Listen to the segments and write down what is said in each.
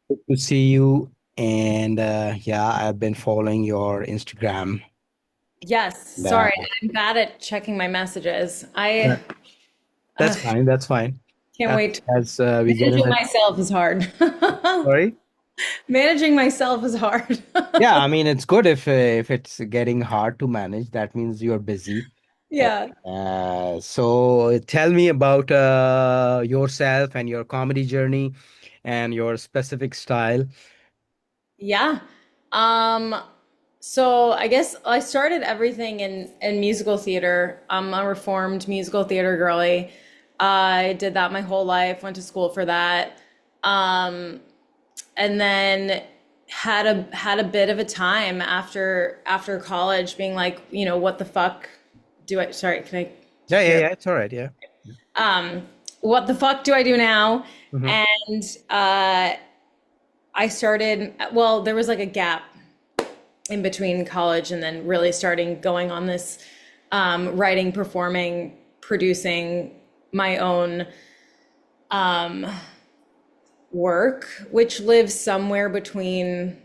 Good to see you. And yeah, I've been following your Instagram. Yes, Uh, sorry, I'm bad at checking my messages. Yeah. I That's uh, fine. That's fine. can't wait. As we get in Managing it. myself is hard. Sorry. Managing myself is hard. Yeah, I mean it's good if it's getting hard to manage. That means you're busy. Yeah. So tell me about yourself and your comedy journey and your specific style. Yeah. Um, so I guess I started everything in musical theater. I'm a reformed musical theater girly. I did that my whole life, went to school for that. Um, and then had a bit of a time after college being like, what the fuck do I, sorry, can I Yeah, yeah, hear? yeah. It's all right. Yeah. What the fuck do I do now? Hmm. And I started, well, there was like a gap in between college and then really starting going on this writing, performing, producing my own work, which lives somewhere between,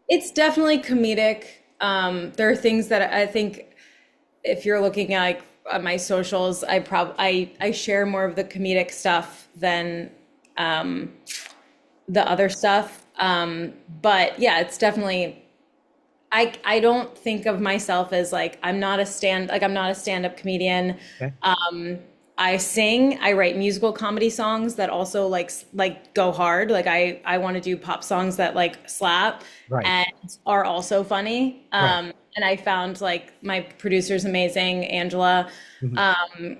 it's definitely comedic. There are things that I think if you're looking at like at my socials, I share more of the comedic stuff than the other stuff. But yeah, it's definitely I don't think of myself as like I'm not a stand-up comedian. Okay. I sing, I write musical comedy songs that also like go hard. Like I want to do pop songs that like slap Right. and are also funny. Right. And I found like my producer's amazing, Angela. Mhm.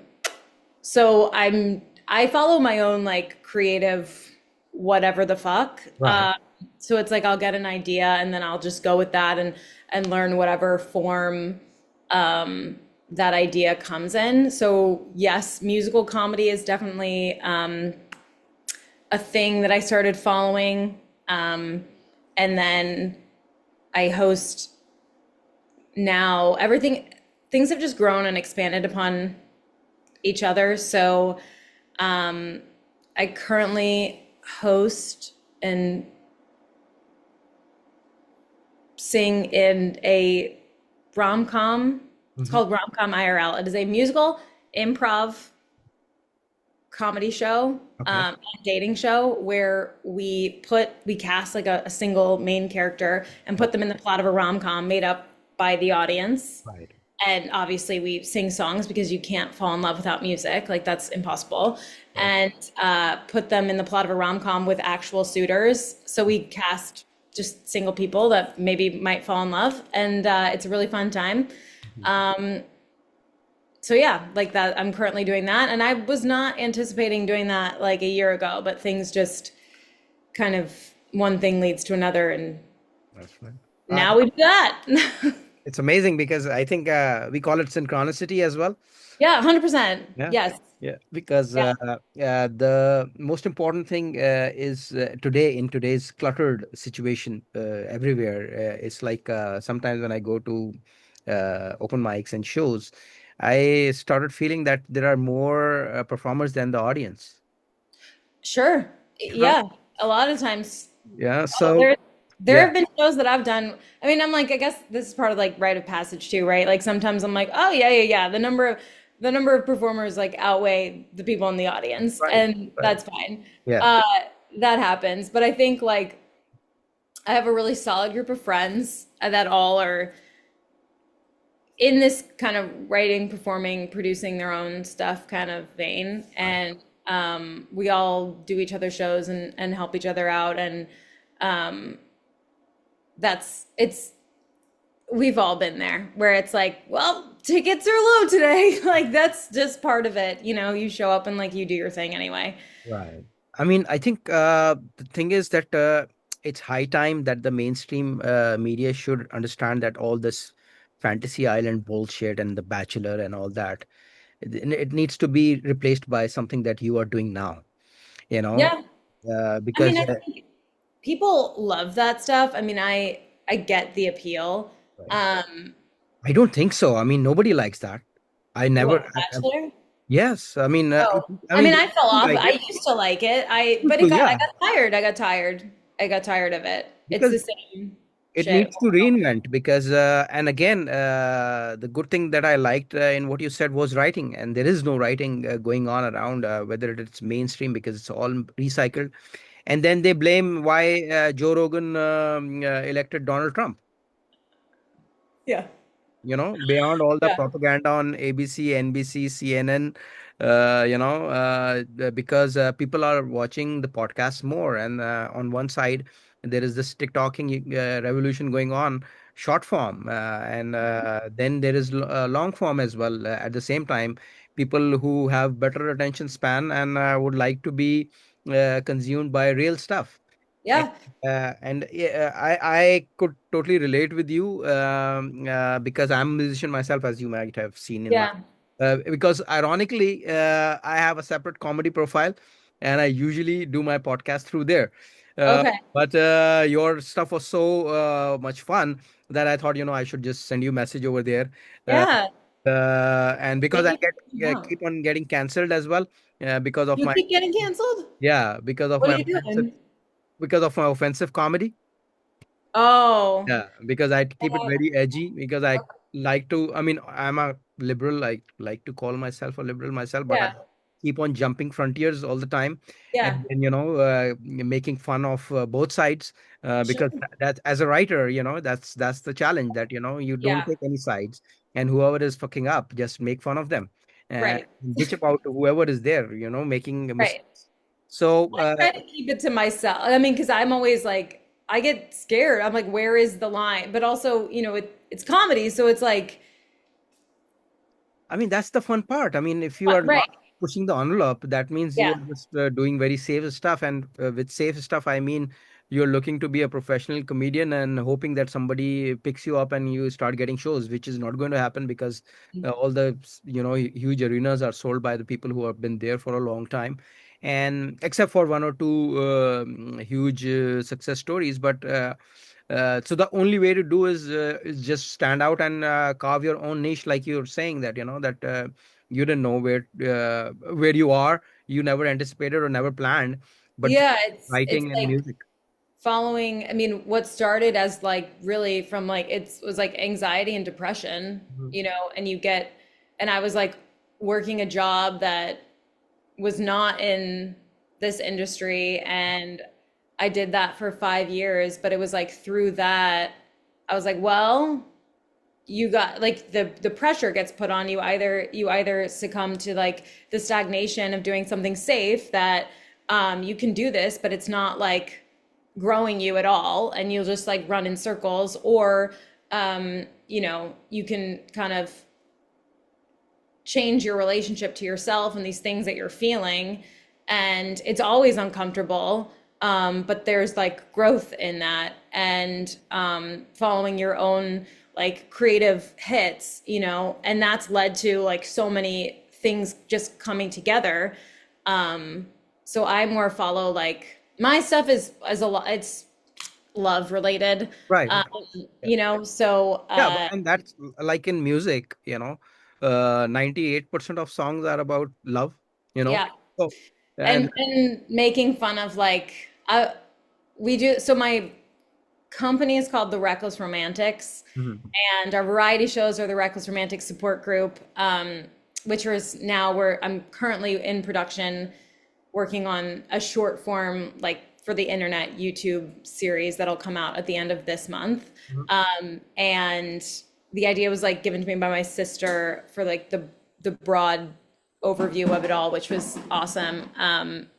So I follow my own like creative whatever the fuck. Right. So it's like I'll get an idea and then I'll just go with that and learn whatever form that idea comes in. So yes, musical comedy is definitely a thing that I started following. And then I host now. Things have just grown and expanded upon each other. So I currently host and sing in a rom com. It's Mhm. called Rom Com IRL. It is a musical improv comedy show, Okay. and dating show where we cast like a single main character and Right. put them in the plot of a rom com made up by the audience. Right. And obviously we sing songs because you can't fall in love without music, like that's impossible. Right. And put them in the plot of a rom-com with actual suitors, so we cast just single people that maybe might fall in love, and it's a really fun time. Mhm. So yeah, like that, I'm currently doing that, and I was not anticipating doing that like a year ago, but things just kind of one thing leads to another, and That's right. now we do that. It's amazing because I think we call it synchronicity as well. Yeah, 100%. Yeah. Yes. Yeah. Because Yeah. the most important thing is today in today's cluttered situation everywhere. It's like sometimes when I go to open mics and shows, I started feeling that there are more performers than the audience. Sure. Yeah. Yeah. A lot of times. Yeah. Oh, So, there yeah. have been shows that I've done. I mean, I'm like, I guess this is part of like rite of passage too, right? Like sometimes I'm like, oh yeah, yeah, yeah. The number of performers like outweigh the people in the audience, Right. and Right. that's fine. Yeah. Uh, that happens. But I think like I have a really solid group of friends that all are in this kind of writing, performing, producing their own stuff kind of vein, Right. and we all do each other's shows and help each other out, and that's it's we've all been there where it's like, well, tickets are low today. Like that's just part of it. You show up and like you do your thing anyway. Right. I mean, I think the thing is that it's high time that the mainstream media should understand that all this fantasy island bullshit and The Bachelor and all that, it needs to be replaced by something that you are doing now, you know, Yeah. I mean, because I think people love that stuff. I mean, I get the appeal. right. Um, I don't think so. I mean, nobody likes that. I never, what, Bachelor? Yes, I mean, Oh, I I mean, mean, the I fell people off. like I it. used to like it. People, I yeah, got tired. I got tired. I got tired of it. It's because the same it shit. needs to reinvent. Because and again, the good thing that I liked in what you said was writing, and there is no writing going on around, whether it's mainstream, because it's all recycled. And then they blame why Joe Rogan elected Donald Trump. Yeah. Beyond all the Yeah. propaganda on ABC, NBC, CNN, because people are watching the podcast more. And on one side, there is this TikToking revolution going on, short form, and then there is long form as well. At the same time, people who have better attention span and would like to be consumed by real stuff. And, Yeah. I could totally relate with you, because I'm a musician myself, as you might have seen in my. Yeah. Because ironically, I have a separate comedy profile, and I usually do my podcast through there. Okay. But your stuff was so much fun that I thought, I should just send you a message over there. Uh, Yeah. and because Thank I you for reaching out. keep on getting cancelled as well, because of You my keep getting canceled? yeah, because of What are my you offensive doing? comedy. Oh. Yeah, because I keep it Uh, very edgy, because I like to, I mean, I'm a liberal, I like to call myself a liberal myself, but I yeah. keep on jumping frontiers all the time. Yeah. And making fun of both sides, because Sure. that, as a writer, that's the challenge, that you don't Yeah. take any sides, and whoever is fucking up, just make fun of them, and Right. bitch about whoever is there, making Right. mistakes. So Try to keep it to myself. I mean, because I'm always like, I get scared. I'm like, where is the line? But also, it's comedy, so it's like, I mean, that's the fun part. I mean, if you are right. not pushing the envelope, that means you Yeah. are just doing very safe stuff. And with safe stuff, I mean, you're looking to be a professional comedian and hoping that somebody picks you up and you start getting shows, which is not going to happen, because all the, huge arenas are sold by the people who have been there for a long time. And except for one or two huge success stories, but so the only way to do is just stand out and carve your own niche, like you're saying, that that you didn't know where you are, you never anticipated or never planned, but Yeah, it's writing and like music. following, I mean, what started as like really from like it was like anxiety and depression, Mhm. and and I was like working a job that was not in this industry, and I did that for 5 years, but it was like through that I was like, well, you got like the pressure gets put on you. Either you either succumb to like the stagnation of doing something safe that you can do this, but it's not like growing you at all, and you'll just like run in circles, or you can kind of change your relationship to yourself and these things that you're feeling, and it's always uncomfortable, but there's like growth in that, and following your own like creative hits, and that's led to like so many things just coming together. So I more follow like my stuff is as a lot, it's love related, Right. um, Yeah. so Yeah, and that's like in music, 98% of songs are about love, you know. yeah. So, and And making fun of like we do, so my company is called the Reckless Romantics, Mhm. and our variety shows are the Reckless Romantic Support Group, which is now where I'm currently in production working on a short form like for the internet YouTube series that'll come out at the end of this month. Mhm. And the idea was like given to me by my sister for like the broad overview of it all, which was awesome.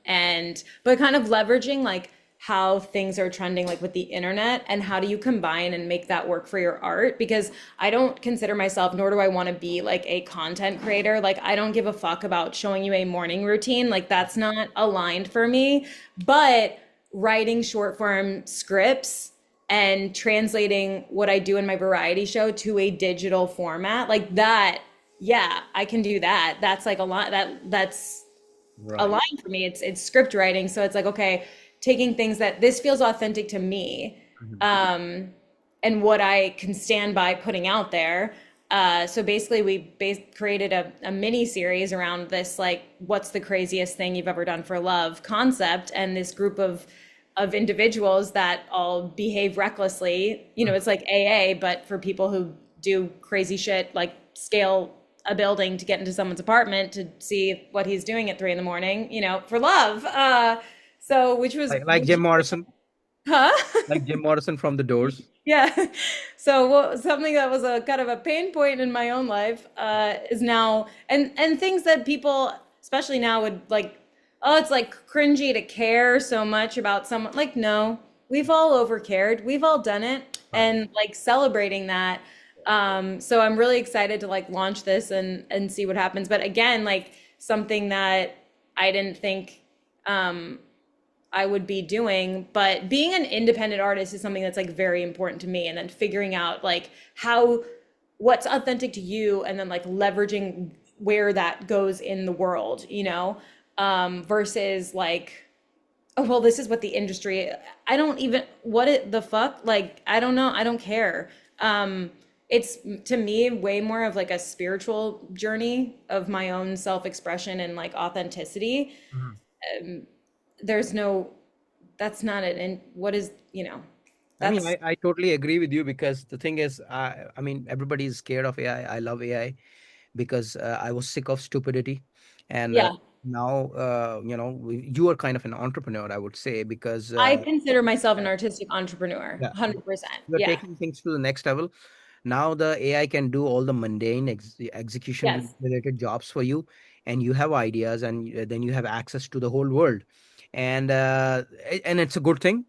And but kind of leveraging like how things are trending like with the internet, and how do you combine and make that work for your art, because I don't consider myself, nor do I want to be like a content creator. Like I don't give a fuck about showing you a morning routine, like that's not aligned for me. But writing short form scripts and translating what I do in my variety show to a digital format like that, yeah, I can do that. That's like a lot, that's a Right. line for me. It's script writing. So it's like, okay, taking things that this feels authentic to me, Mhm. um, and what I can stand by putting out there. So basically, we created a mini series around this, like, what's the craziest thing you've ever done for love concept, and this group of individuals that all behave recklessly. You know, it's like AA, but for people who do crazy shit, like scale a building to get into someone's apartment to see what he's doing at 3 in the morning. You know, for love. So Like Jim Morrison, huh? like Jim Morrison from The Doors. Yeah. So something that was a kind of a pain point in my own life is now, and things that people, especially now, would like, oh, it's like cringy to care so much about someone. Like, no, we've all overcared. We've all done it, Right. and like celebrating that. So I'm really excited to like launch this and see what happens. But again, like something that I didn't think I would be doing. But being an independent artist is something that's like very important to me. And then figuring out like what's authentic to you, and then like leveraging where that goes in the world, versus like, oh, well, this is what the industry, I don't even, the fuck? Like, I don't know. I don't care. It's to me way more of like a spiritual journey of my own self-expression and like authenticity. Mhm. There's no, that's not it. And what is, I mean, that's, I totally agree with you because the thing is, I mean, everybody is scared of AI. I love AI because I was sick of stupidity. And yeah, now, you are kind of an entrepreneur, I would say, because I consider myself an artistic entrepreneur, yeah, 100%. you're Yeah. taking things to the next level. Now the AI can do all the mundane execution Yes. related jobs for you, and you have ideas, and then you have access to the whole world, and and it's a good thing,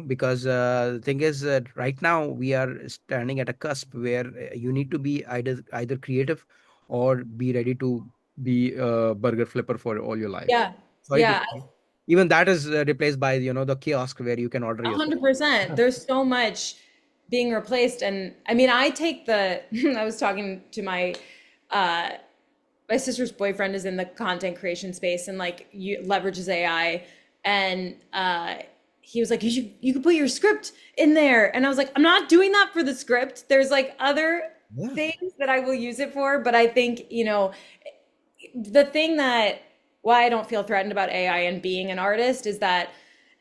because the thing is that right now we are standing at a cusp where you need to be either creative or be ready to be a burger flipper for all your life. Yeah. Sorry to Yeah. say, even that is replaced by the kiosk where you can order yourself. 100%. There's so much being replaced. And I mean, I take the, I was talking to uh, my sister's boyfriend is in the content creation space and like you leverages AI. And he was like, you could put your script in there. And I was like, I'm not doing that for the script. There's like other Yeah. things that I will use it for. But I think, the thing that why I don't feel threatened about AI and being an artist is that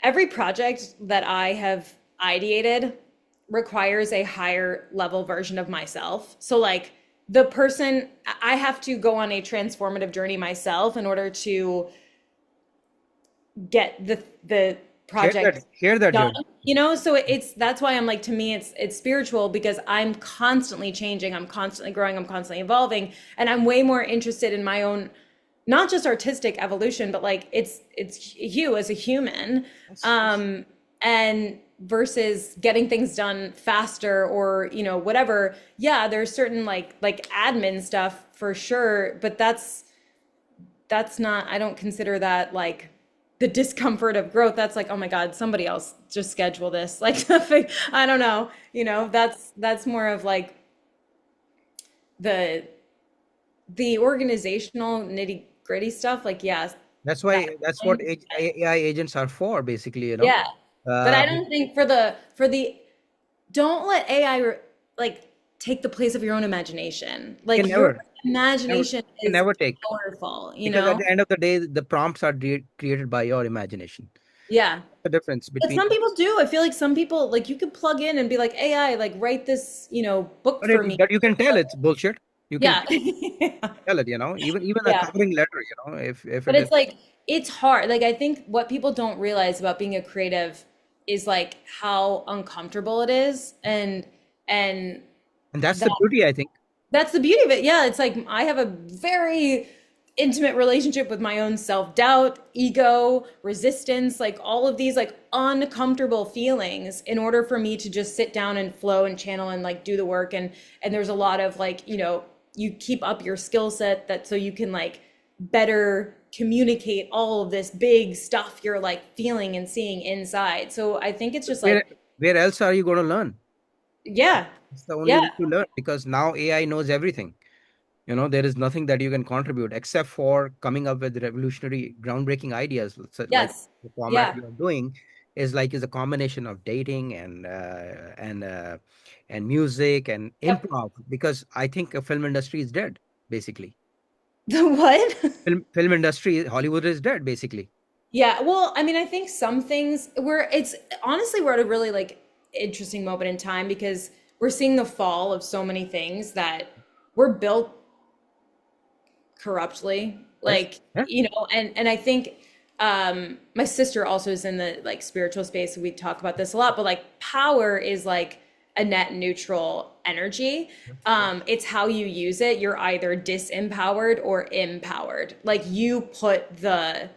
every project that I have ideated requires a higher level version of myself. So like the person, I have to go on a transformative journey myself in order to get the Share project that, share that done. journey. So it's that's why I'm like, to me it's spiritual, because I'm constantly changing, I'm constantly growing, I'm constantly evolving, and I'm way more interested in my own, not just artistic evolution, but like it's you as a human, Yes. and versus getting things done faster or whatever. Yeah, there's certain like admin stuff for sure, but that's not, I don't consider that like the discomfort of growth. That's like, oh my God, somebody else just schedule this. Like, I don't know, that's more of like the the organizational nitty gritty stuff. Like, yes, that That's what kind, AI agents are for, basically, yeah. But I But don't think for the don't let AI like take the place of your own imagination. you Like can your never, imagination you can is never take, powerful, because at the end of the day, the prompts are created by your imagination. Yeah. The difference But between, some people do. I feel like some people, like, you could plug in and be like, AI, like, write this, book for me. but you can tell it's bullshit. You can Yeah. tell it, even a Yeah. covering letter, if But it is, it's like, it's hard. Like, I think what people don't realize about being a creative is like how uncomfortable it is. And and that's the that beauty, I think. that's the beauty of it. Yeah, it's like I have a very intimate relationship with my own self-doubt, ego, resistance, like all of these like uncomfortable feelings in order for me to just sit down and flow and channel and like do the work. And there's a lot of like, you keep up your skill set that so you can like better communicate all of this big stuff you're like feeling and seeing inside. So I think it's just Where like, where else are you going to learn? yeah, It's the only yeah, way to learn, because now AI knows everything. There is nothing that you can contribute except for coming up with revolutionary, groundbreaking ideas. Like yes, the format yeah. you are doing. is a combination of dating and music and Yep. improv, because I think a film industry is dead basically. The what? Film industry, Hollywood is dead basically. Yeah, well, I mean, I think some things it's honestly we're at a really like interesting moment in time because we're seeing the fall of so many things that were built corruptly. Yes. Like, Yeah. and I think my sister also is in the like spiritual space, and we talk about this a lot, but like power is like a net neutral energy. It's how you use it. You're either disempowered or empowered. Like you put the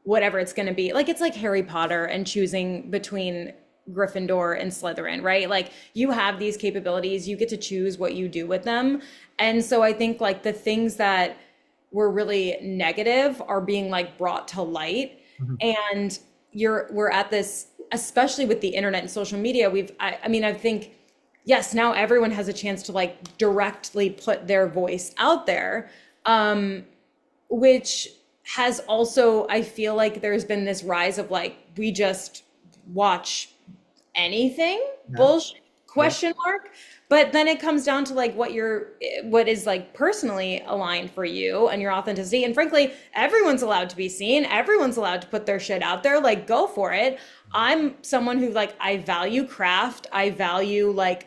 whatever it's going to be. Like it's like Harry Potter and choosing between Gryffindor and Slytherin, right? Like you have these capabilities, you get to choose what you do with them. And so I think like the things that were really negative are being like brought to light. Mhm. And we're at this, especially with the internet and social media, I mean, I think yes, now everyone has a chance to like directly put their voice out there, which has also, I feel like there's been this rise of like we just watch anything Yeah. bullshit Yeah. question mark. But then it comes down to like what is like personally aligned for you and your authenticity, and frankly everyone's allowed to be seen, everyone's allowed to put their shit out there, like go for it. I'm someone who like I value craft, I value like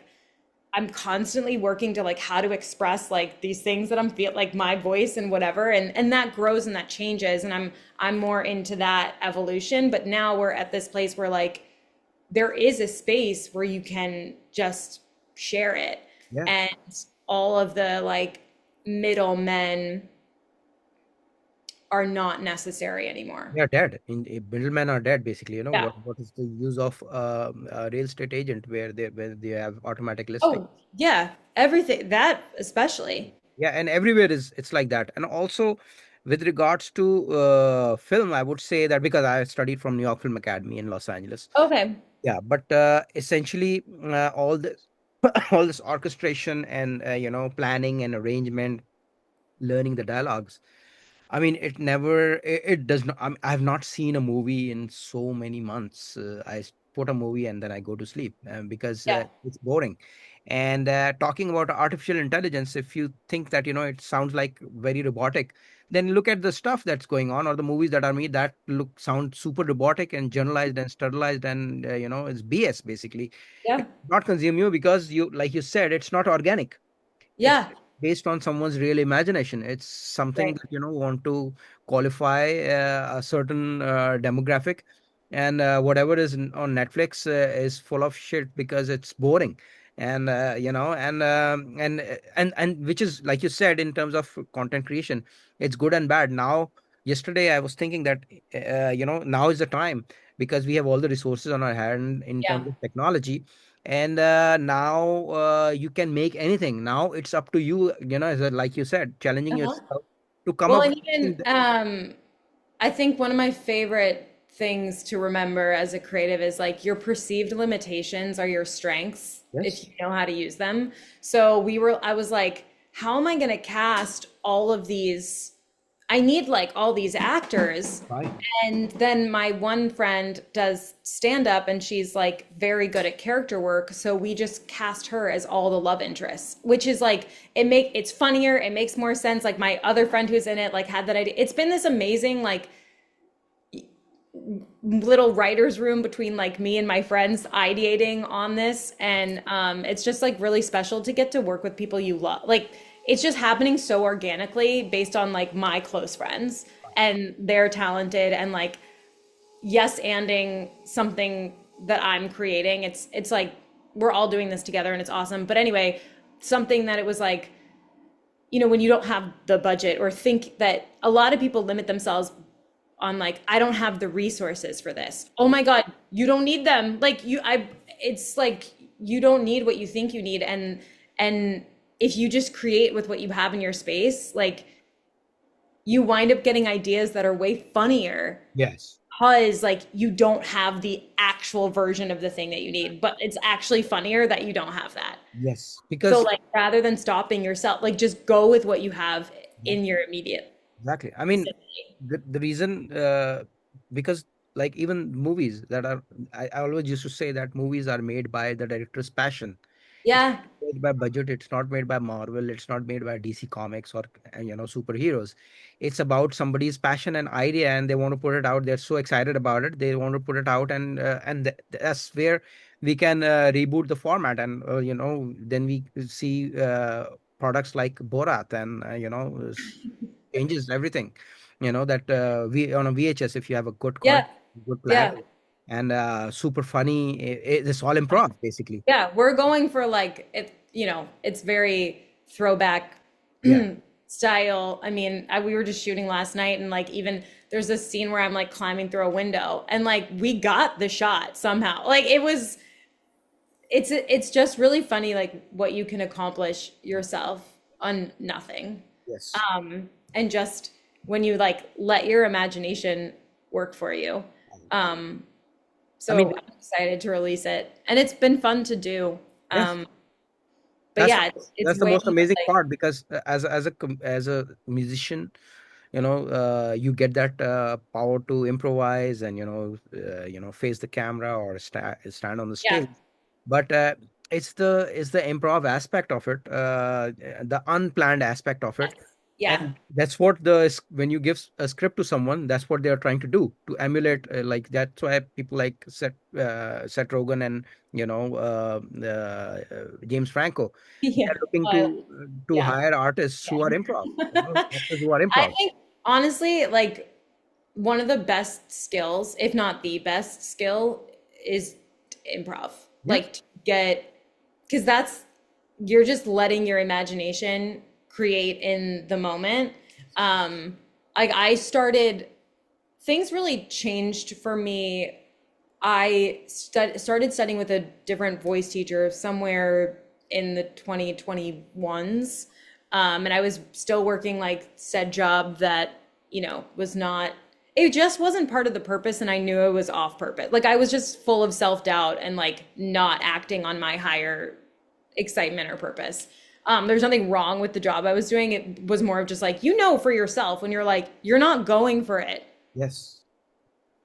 I'm constantly working to like how to express like these things that I'm feel like my voice and whatever, and that grows and that changes, and I'm more into that evolution. But now we're at this place where like there is a space where you can just share it, Yeah. and all of the like middlemen are not necessary anymore. They are dead. Middlemen are dead basically. Yeah. What is the use of a real estate agent where they have automatic listing? Oh, yeah. Everything that especially. Yeah, and everywhere is it's like that. And also, with regards to film, I would say that because I studied from New York Film Academy in Los Angeles. Okay. Yeah, but essentially, all this all this orchestration and planning and arrangement, learning the dialogues. I mean, it does not. I have not seen a movie in so many months. Put a movie and then I go to sleep because Yeah. it's boring. And talking about artificial intelligence, if you think that it sounds like very robotic, then look at the stuff that's going on, or the movies that are made that sound super robotic and generalized and sterilized, and it's BS basically. Yeah. It not consume you because like you said, it's not organic. It's Yeah. based on someone's real imagination. It's something Right. that want to qualify a certain demographic, and whatever is on Netflix is full of shit because it's boring, and and which is like you said in terms of content creation, it's good and bad. Now, yesterday I was thinking that now is the time because we have all the resources on our hand in Yeah. terms of technology, and now you can make anything. Now it's up to you, like you said, challenging Uh-huh. yourself to come Well, up and with something even I think one of my favorite things to remember as a creative is like your perceived limitations are your strengths if yes, you know how to use them. So I was like, how am I going to cast all of these? I need like all these actors. right, And then my one friend does stand up and she's like very good at character work. So we just cast her as all the love interests, which is like it's funnier, it makes more sense. Like my other friend who's in it like had that idea. It's been this amazing like little writer's room between like me and my friends ideating on this, and it's just like really special to get to work with people you love. Like it's just happening so organically based on like my close friends, and they're talented and like yes anding something that I'm creating. It's like we're all doing this together and it's awesome. But anyway, something that it was like, when you don't have the budget, or think that a lot of people limit themselves on like, I don't have the resources for this. Oh my God, you don't need them. Like it's like you don't need what you think you need. And if you just create with what you have in your space, like you wind up getting ideas that are way funnier yes, because like you don't have the actual version of the thing that you need, but it's actually funnier that you don't have that. yes, So because like rather than stopping yourself, like just go with what you have yeah, in your immediate exactly. I mean, vicinity. the reason because like even movies that are, I always used to say that movies are made by the director's passion. It's Yeah. made by budget. It's not made by Marvel. It's not made by DC Comics or superheroes. It's about somebody's passion and idea, and they want to put it out. They're so excited about it. They want to put it out, and that's where we can reboot the format, and then we see products like Borat, and changes everything. That we on a VHS, if you have a good Yeah. quality, good Yeah. clarity, and super funny, it's all improv basically. Yeah, we're going for like it, it's very throwback Yeah. style. I mean, we were just shooting last night and like even there's this scene where I'm like climbing through a window and like we got the shot somehow. Like it's just really funny like what you can accomplish yourself on nothing. Yes. And just when you like let your imagination work for you. Um, I mean, so I'm excited to release it, and it's been fun to do. yes. Um, but That's yeah, it's that's the way most amazing like part, because as a musician, you get that power to improvise, and face the camera or stand on the yeah, stage. But it's the improv aspect of it, the unplanned aspect of it. yeah, And that's what when you give a script to someone, that's what they are trying to do, to emulate, like that's why people like Seth Rogen and James Franco. yeah, They're looking to yeah. hire artists who are improv, actors who are I improv. think honestly, like one of the best skills, if not the best skill, is improv. Yes. Like to get, because that's you're just letting your imagination create in the moment. Like I started, things really changed for me. I started studying with a different voice teacher somewhere in the 2021s. And I was still working like said job that, was not, it just wasn't part of the purpose. And I knew it was off purpose. Like I was just full of self-doubt and like not acting on my higher excitement or purpose. There's nothing wrong with the job I was doing. It was more of just like, for yourself when you're like, you're not going for it. Yes.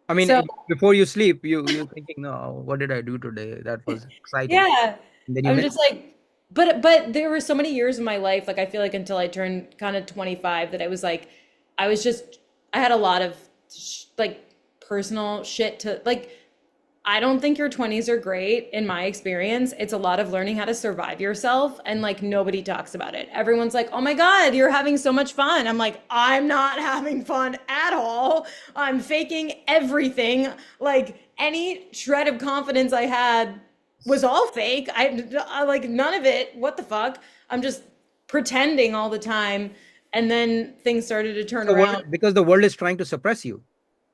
I mean, So before you sleep, you're thinking, no, what did I do today? That was exciting. yeah, And then you I'm miss. just like, but there were so many years in my life, like I feel like until I turned kind of 25, that I was like, I was just, I had a lot of like personal shit to like. I don't think your 20s are great in my experience. It's a lot of learning how to survive yourself, and like nobody talks about it. Everyone's like, "Oh my God, you're having so much fun." I'm like, "I'm not having fun at all. I'm faking everything. Like any shred of confidence I had was all fake. I like none of it. What the fuck? I'm just pretending all the time." And then things started to turn around. Because the world is trying to suppress you.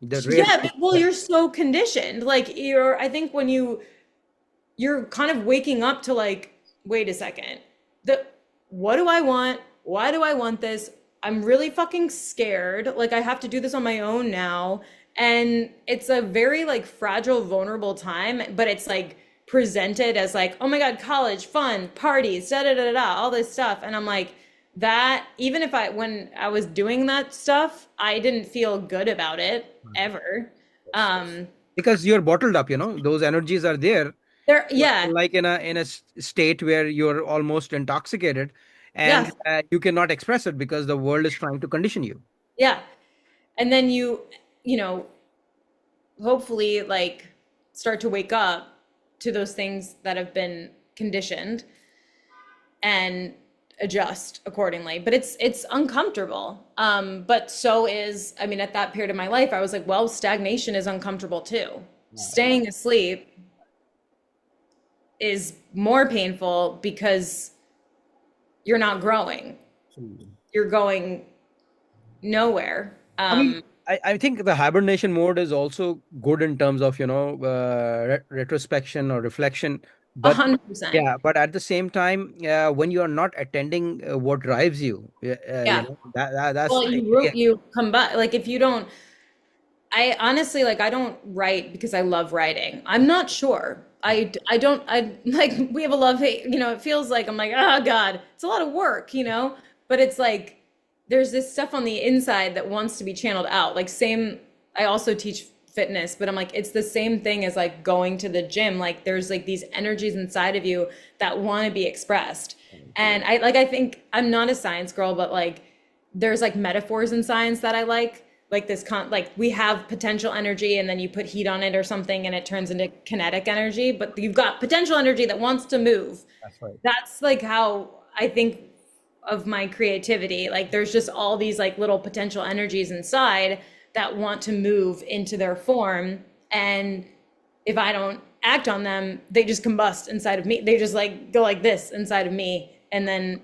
The real. Yeah, well, you're so conditioned. Like I think when you're kind of waking up to like, wait a second. The What do I want? Why do I want this? I'm really fucking scared. Like I have to do this on my own now. And it's a very like fragile, vulnerable time, but it's like presented as like, oh my God, college, fun, parties, da da da da, all this stuff. And I'm like, that even if when I was doing that stuff, I didn't feel good about it ever. Um, Because you're bottled up, those energies are there, yeah, like in a state where you're almost intoxicated, yeah, and you cannot express it because the world is trying to condition you. yeah. And then you know, hopefully like start to wake up to those things that have been conditioned and adjust accordingly. But it's uncomfortable. But so is, I mean, at that period of my life, I was like, well, stagnation is uncomfortable too. Staying asleep is more painful because you're not growing. Absolutely. You're going nowhere. I mean, I think the hibernation mode is also good in terms of, retrospection or reflection. But 100%. yeah, but at the same time, when you are not attending what drives you, Yeah. that's Well, you come back like if you don't. I honestly like I don't write because I love writing. I'm not sure. I don't I like we have a love hate, it feels like I'm like, "Oh God, it's a lot of work, But it's like there's this stuff on the inside that wants to be channeled out. Like same I also teach fitness, but I'm like, it's the same thing as like going to the gym. Like there's like these energies inside of you that want to be expressed. And I think I'm not a science girl, but like there's like metaphors in science that I like this like we have potential energy and then you put heat on it or something and it turns into kinetic energy, but you've got potential energy that wants to move. That's right. That's like how I think of my creativity. Like there's just all these like little potential energies inside that want to move into their form. And if I don't act on them, they just combust inside of me. They just like go like this inside of me. And then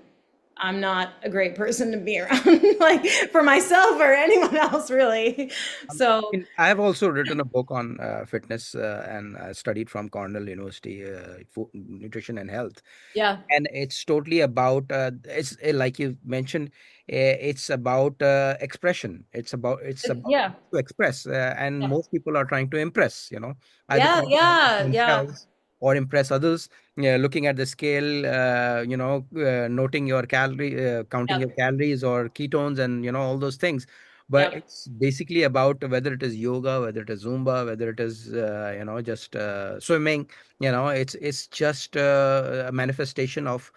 I'm not a great person to be around, like for myself or anyone else, really. So, I have also written a book on fitness and studied from Cornell University, food, nutrition and health. yeah. And it's totally about it's like you mentioned, it's about expression. It's about Yeah. to express, and Yeah. most people are trying to impress, either Yeah. trying to impress Yeah. Yeah. themselves or impress others. Yeah, looking at the scale, noting your counting your Yep. calories or ketones, and all those things. But Yep. it's basically about whether it is yoga, whether it is Zumba, whether it is just swimming. It's just a manifestation of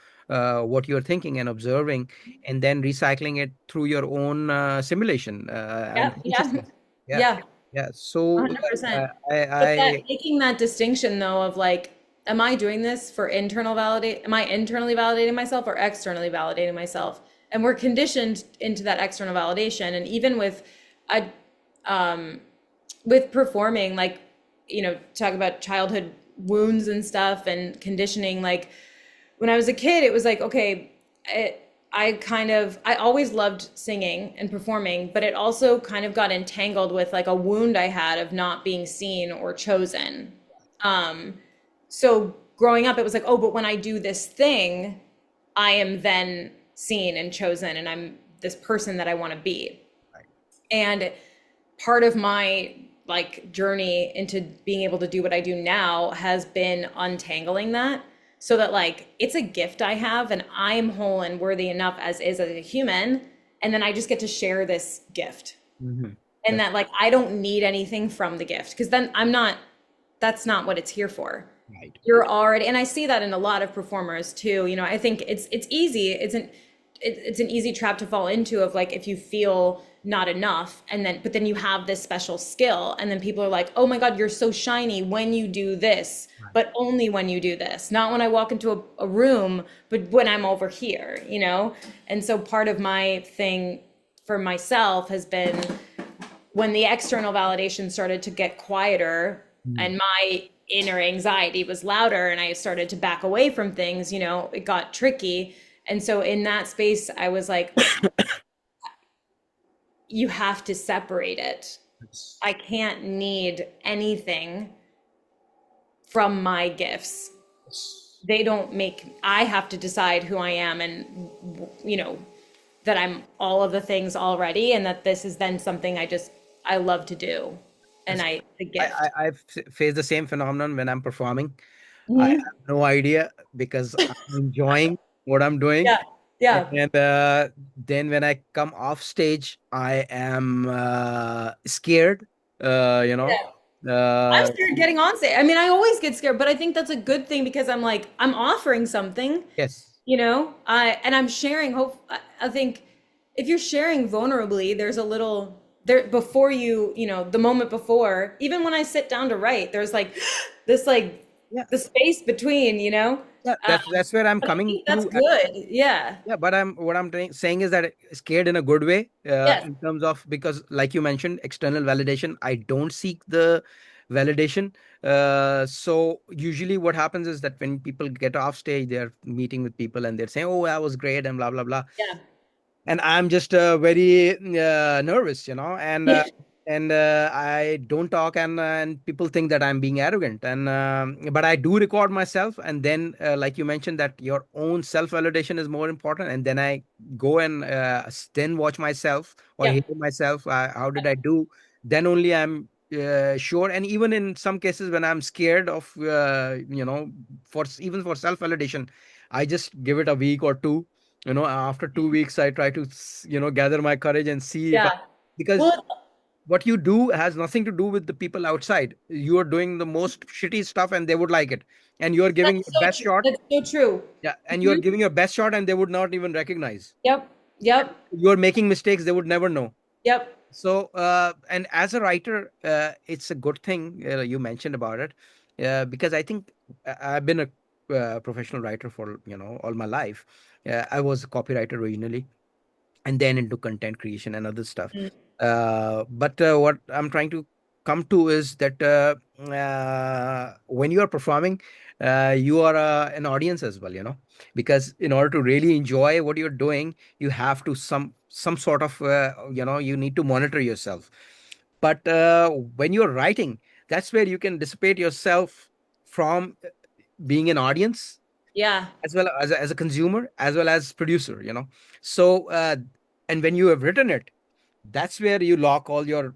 what you're thinking and observing, and then recycling it through your own simulation and Yep. Yeah. consciousness. Yeah, Yeah. yeah. So 100%. But that I making that distinction though of like, am I doing this for internal validate? Am I internally validating myself or externally validating myself? And we're conditioned into that external validation. And even a with performing, like, talk about childhood wounds and stuff and conditioning, like when I was a kid, it was like, okay, I always loved singing and performing, but it also kind of got entangled with like a wound I had of not being seen or chosen. Um, so growing up, it was like, oh, but when I do this thing, I am then seen and chosen, and I'm this person that I want to be. And part of my like journey into being able to do what I do now has been untangling that so that like it's a gift I have and I am whole and worthy enough as is as a human, and then I just get to share this gift. Mhm. And That's that like I don't need anything from the gift because then that's not what it's here for. right. You're already, and I see that in a lot of performers too. I think it's easy. It's an easy trap to fall into of like if you feel not enough and then but then you have this special skill and then people are like, oh my God, you're so shiny when you do this, Right. but only when you do this, not when I walk into a room, but when I'm over here. And so part of my thing for myself has been when the external validation started to get quieter Mm. and my inner anxiety was louder and I started to back away from things, it got tricky. And so in that space, I was like, you have to separate it. Yes. I can't need anything from my gifts. Yes. They don't make, I have to decide who I am and, that I'm all of the things already and that this is then something I love to do. And Yes. the gift. I've faced the same phenomenon when I'm performing. I Mhm. have no idea because I'm enjoying what I'm doing. Yeah. Yeah. And then when I come off stage, I am scared. You know, I'm uh, scared getting on stage. I mean, I always get scared, but I think that's a good thing because I'm like, I'm offering something, yes, and I'm sharing hope. I think if you're sharing vulnerably, there's a little there before the moment before, even when I sit down to write, there's like this, like yeah, the space between. yeah. Uh, That's where I'm but I coming think that's to. good. Yeah. Yeah, but what I'm saying is that scared in a good way, Yes. in terms of, because like you mentioned, external validation. I don't seek the validation. So usually what happens is that when people get off stage, they're meeting with people and they're saying, "Oh, that was great," and blah blah blah. Yeah. And I'm just very nervous, and Yeah. I don't talk, and people think that I'm being arrogant, and but I do record myself, and then like you mentioned, that your own self validation is more important, and then I go and then watch myself or Yeah. hear myself, how did I do, then only I'm sure. And even in some cases when I'm scared of for even for self validation, I just give it a week or two. After 2 weeks, I try to gather my courage and see if I, Yeah. because Well, what you do has nothing to do with the people outside. You are doing the most shitty stuff and they would like it. And you're giving That's your so best true. shot. That's so true. Yeah. And you're Mhm. giving your best shot and they would not even recognize. Yep. Yep. You're making mistakes they would never know. Yep. So, and as a writer, it's a good thing you mentioned about it, because I think I've been a professional writer for, all my life. I was a copywriter originally, and then into content creation and other stuff. Mm. But what I'm trying to come to is that when you are performing, you are an audience as well, because in order to really enjoy what you're doing, you have to some sort of you need to monitor yourself. But when you're writing, that's where you can dissipate yourself from being an audience, Yeah. as well as a consumer, as well as producer, so and when you have written it, that's where you lock all your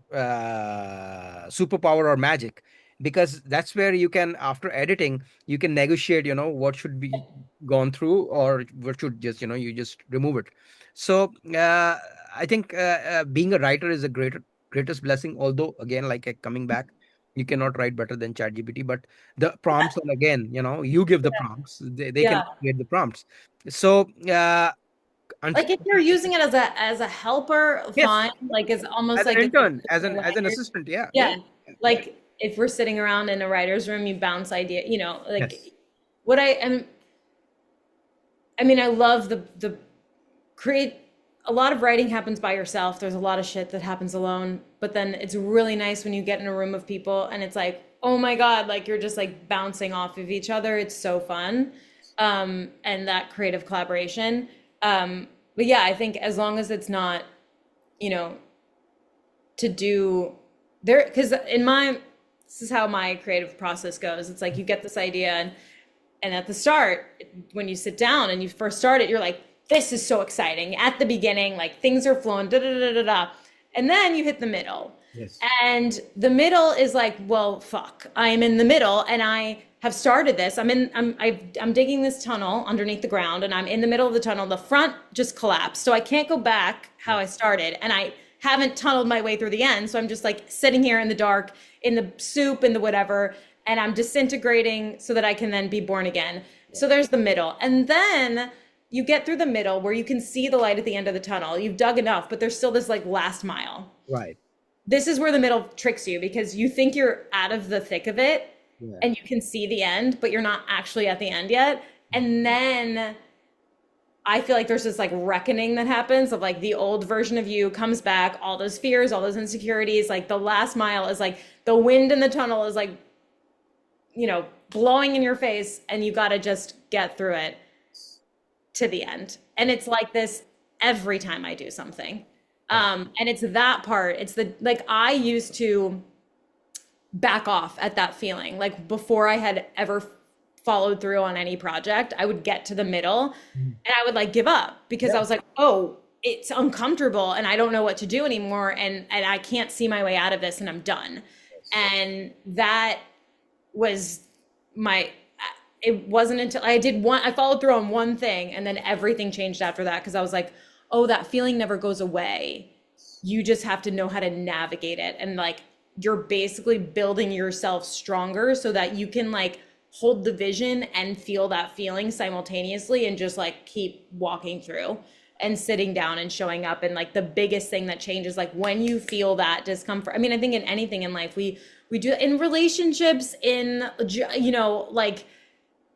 superpower or magic, because that's where you can, after editing, you can negotiate, what should be gone through, or what should just, you just remove it. So I think being a writer is a greatest blessing, although again, like coming back, you cannot write better than ChatGPT, but the prompts, and again, you give the prompts, they can Yeah. create the prompts. So Like if you're unfortunately, using it as a helper, yes, fine. Like it's almost as an like it's intern, as a an writer. assistant, yeah, yeah, Yeah. yeah. Like if we're sitting around in a writer's room, you bounce idea, Yes. like what I am, I mean, I love the create a lot of writing happens by yourself. There's a lot of shit that happens alone, but then it's really nice when you get in a room of people and it's like, oh my God, like you're just like bouncing off of each other. It's so fun. And that creative collaboration. But yeah, I think as long as it's not, you know, to do there, because in my, this is how my creative process goes. It's like you get this idea and at the start, when you sit down and you first start it, you're like, this is so exciting. At the beginning, like things are flowing, da da da da da. And then you hit the middle. Yes. And the middle is like, well, fuck. I am in the middle and I have started this. I'm digging this tunnel underneath the ground and I'm in the middle of the tunnel. The front just collapsed. So I can't go back how I started. And I haven't tunneled my way through the end. So I'm just like sitting here in the dark, in the soup, in the whatever, and I'm disintegrating so that I can then be born again. So there's the middle. And then you get through the middle where you can see the light at the end of the tunnel. You've dug enough, but there's still this like last mile. Right. This is where the middle tricks you because you think you're out of the thick of it Yeah. and you can see the end, but you're not actually at the end yet. And then I feel like there's this like reckoning that happens of like the old version of you comes back, all those fears, all those insecurities. Like the last mile is like the wind in the tunnel is like, blowing in your face, and you got to just get through it to the end. And it's like this every time I do something. And it's that part. It's the like I used to back off at that feeling. Like before I had ever followed through on any project, I would get to the middle Mhm. and I would like give up because I Yeah. was like, oh, it's uncomfortable and I don't know what to do anymore. And I can't see my way out of this and I'm done. Yes. And that was my, it wasn't until I followed through on one thing and then everything changed after that because I was like, oh, that feeling never goes away. You just have to know how to navigate it. And like, you're basically building yourself stronger so that you can like hold the vision and feel that feeling simultaneously and just like keep walking through and sitting down and showing up. And like the biggest thing that changes, like when you feel that discomfort, I mean, I think in anything in life, we do in relationships, in, like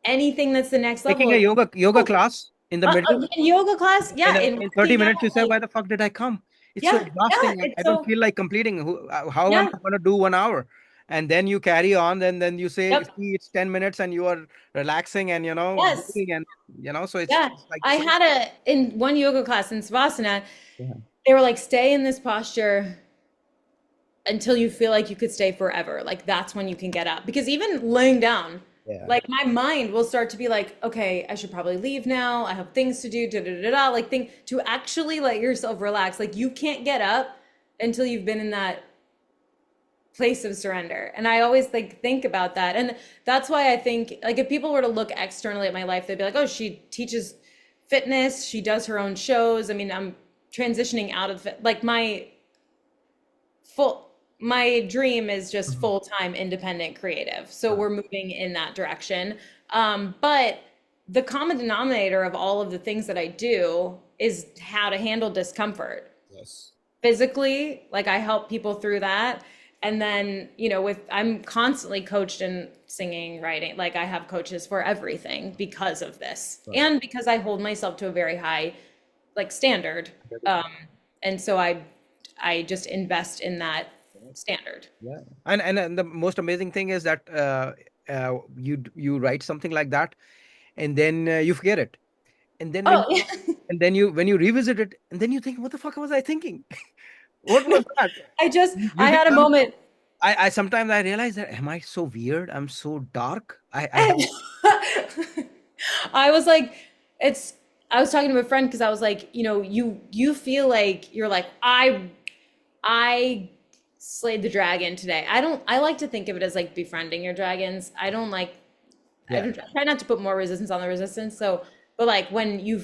anything that's the next Taking level. a yoga Oh, class in the middle, in yoga class, yeah, in in 30 working out, minutes, you say, like, why the fuck did I come? It's so yeah, yeah, exhausting. I it's don't so, feel like completing. How am yeah, I going to do 1 hour? And then you carry on, then you say, yep, see, it's 10 minutes and you are relaxing and, yes, breathing and, so it's yeah. just like I so. had in one yoga class in Savasana, Yeah. they were like, stay in this posture until you feel like you could stay forever. Like that's when you can get up. Because even laying down, Yeah. like my mind will start to be like, okay, I should probably leave now. I have things to do, da da da da. Like think to actually let yourself relax. Like you can't get up until you've been in that place of surrender. And I always like think about that. And that's why I think like if people were to look externally at my life, they'd be like, oh, she teaches fitness, she does her own shows. I mean, I'm transitioning out of it. Like my full my dream is just Mhm. full-time independent creative. So Right. we're moving in that direction. But the common denominator of all of the things that I do is how to handle discomfort Yes. physically. Like I help people through that. And then, with I'm constantly coached in singing, writing. Like I have coaches for everything because of this. Right. And because I hold myself to a very high like standard. Um, and so I just invest in that standard. Yeah. And the most amazing thing is that you write something like that, and then you forget it, and then Oh, yeah. when you revisit it, and then you think, what the fuck was I thinking? What was that? You I had a become. moment. I sometimes I realize that, am I so weird? I'm so dark. I have. I was like, it's, I was talking to a friend because I was like, you feel like you're like, I slayed the dragon today. I like to think of it as like befriending your dragons. I don't like, I Yeah. don't I try not to put more resistance on the resistance. So, but like when you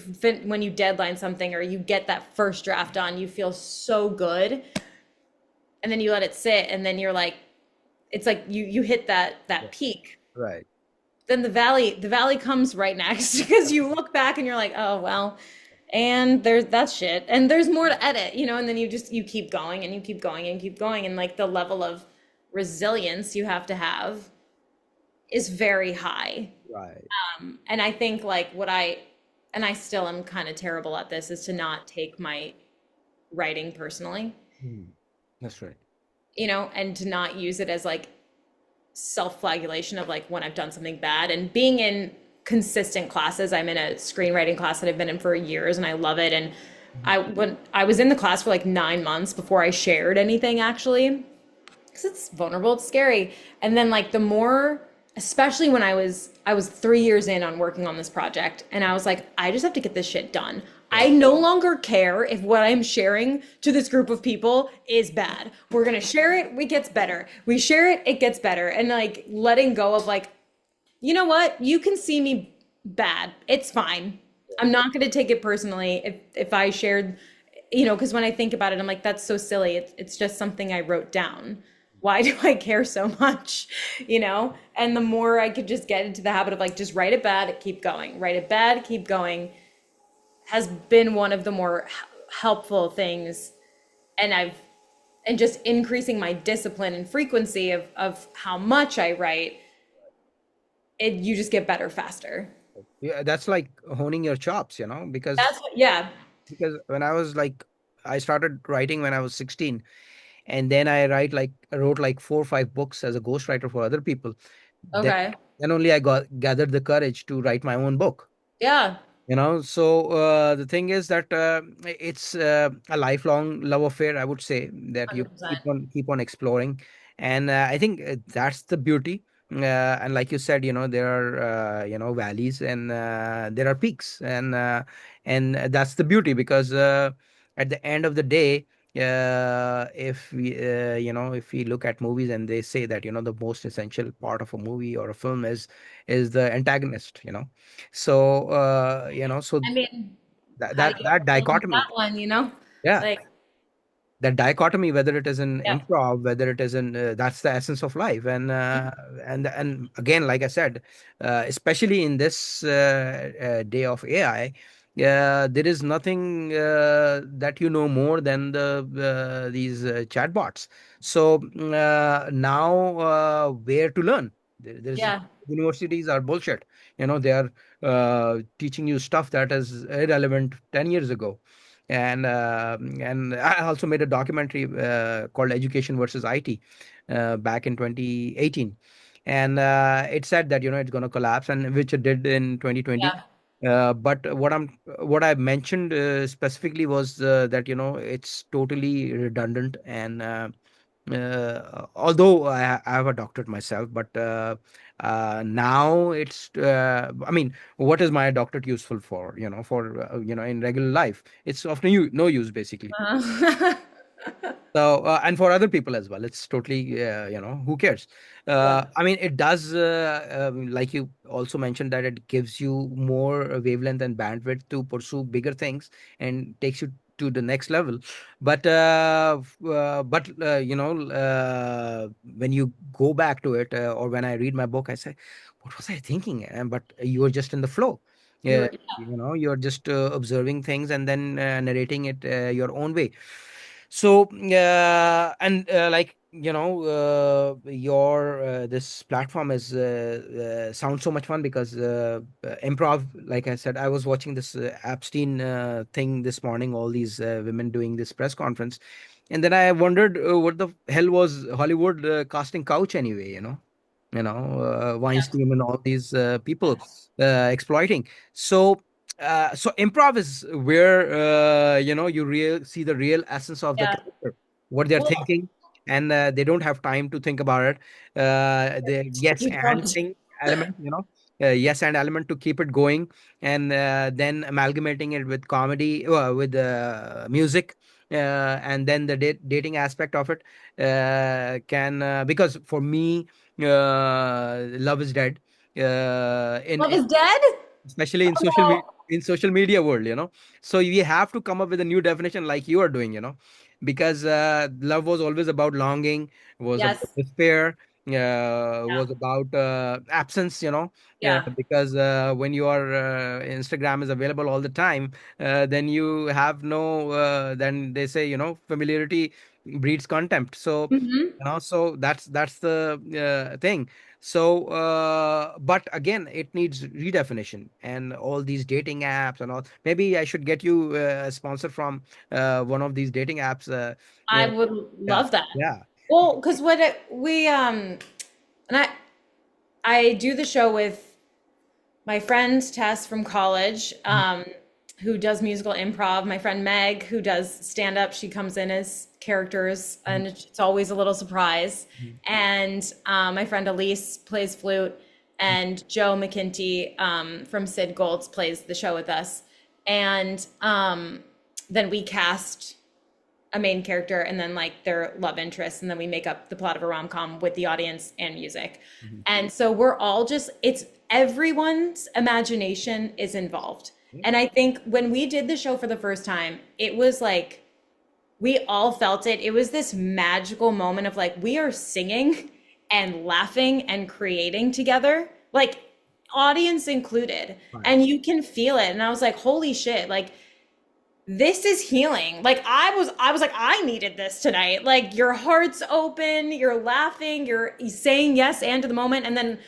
deadline something or you get that first draft done, you feel so good, and then you let it sit, and then you're like, it's like you hit Yeah. that peak. Right. Then the valley comes right next because you look back and you're like, oh well, and there's that shit, and there's more to edit, and then you keep going and you keep going and keep going, and like the level of resilience you have to have is very high. Right. And I think like and I still am kind of terrible at this, is to not take my writing personally, Hmm. That's right. and to not use it as like self-flagellation of like when I've done something bad. And being in consistent classes, I'm in a screenwriting class that I've been in for years and I love it. And Mhm. when I was in the class for like 9 months before I shared anything, actually, because it's vulnerable, it's scary. And then like the more, especially when I was 3 years in on working on this project, and I was like, I just have to get this shit done. I Right. no longer care if what I'm sharing to this group of people is bad. We're gonna share it, it gets better. We share it, it gets better. And like letting go of like, you know what? You can see me bad. It's fine. I'm not going to take it personally if I shared, because when I think about it, I'm like, that's so silly. It's just something I wrote down. Why do I care so much? And the more I could just get into the habit of like, just write it bad, keep going, write it bad, keep going, has been one of the more helpful things. And and just increasing my discipline and frequency of how much I write, you just get better faster. Yeah, that's like honing your chops, Yeah. because when I was like, I started writing when I was 16, and then I wrote like 4 or 5 books as a ghostwriter for other people. Then Okay. then only I got gathered the courage to write my own book. Yeah. So the thing is that it's a lifelong love affair, I would say, that you 100%. keep on exploring. And I think that's the beauty. And like you said, there are valleys, and there are peaks, and that's the beauty, because at the end of the day, if we look at movies, and they say that the most essential part of a movie or a film is the antagonist. So I mean, that how do that you that ever lose dichotomy, that one, yeah, Like, that dichotomy, whether it is in yeah. improv, whether it is in that's the essence of life. And again, like I said, especially in this day of AI, there is nothing that more than these chatbots. So now, where to learn? There's Yeah. universities are bullshit. They are teaching you stuff that is irrelevant 10 years ago. And I also made a documentary called Education versus IT back in 2018, and it said that it's going to collapse, and which it did in 2020. Yeah. But what I mentioned specifically was that it's totally redundant, and although I have a doctorate myself, but now I mean, what is my doctorate useful for? In regular life, it's of no use, basically. Uh, So, and for other people as well, it's totally, who cares? yeah. I mean, it does, like you also mentioned, that it gives you more wavelength and bandwidth to pursue bigger things, and takes you to the next level. But when you go back to it, or when I read my book, I say, what was I thinking? But you were just in the flow. You Yeah, were, you're just observing things and then narrating it your own way. So and like your this platform is sounds so much fun because improv, like I said, I was watching this Epstein thing this morning, all these women doing this press conference, and then I wondered what the hell was Hollywood casting couch anyway, Weinstein and all these people exploiting. So so improv is where you see the real essence of the yeah. character, what they're Well, thinking, and they don't have time to think about it. The yes you and don't. thing element, yes and element to keep it going, and then amalgamating it with comedy, with music, and then the dating aspect of it can because for me, love is dead. Love In is dead? especially in Oh no. social media world, so we have to come up with a new definition like you are doing, because love was always about longing, was about Yes. despair, Yeah. was about absence, Yeah. because when your Instagram is available all the time, then you have no then they say, familiarity breeds contempt. So Hmm. so that's the thing. So but again, it needs redefinition, and all these dating apps and all. Maybe I should get you a sponsor from one of these dating apps. I Yeah, would yeah, love that. yeah. Well, because we and I do the show with my friend Tess from college, who does musical improv. My friend Meg, who does stand up. She comes in as characters, and it's always a little surprise. And my friend Elise plays flute, and Joe McKinty from Sid Golds plays the show with us. And then we cast a main character and then like their love interest, and then we make up the plot of a rom-com with the audience and music. Mhm. And so we're all just, it's everyone's imagination is involved. Yeah. And I think when we did the show for the first time, it was like we all felt it. It was this magical moment of like we are singing and laughing and creating together, like audience included, Right. and you can feel it. And I was like, holy shit, like this is healing. Like I was like, I needed this tonight. Like your heart's open, you're laughing, you're saying yes and to the moment. And then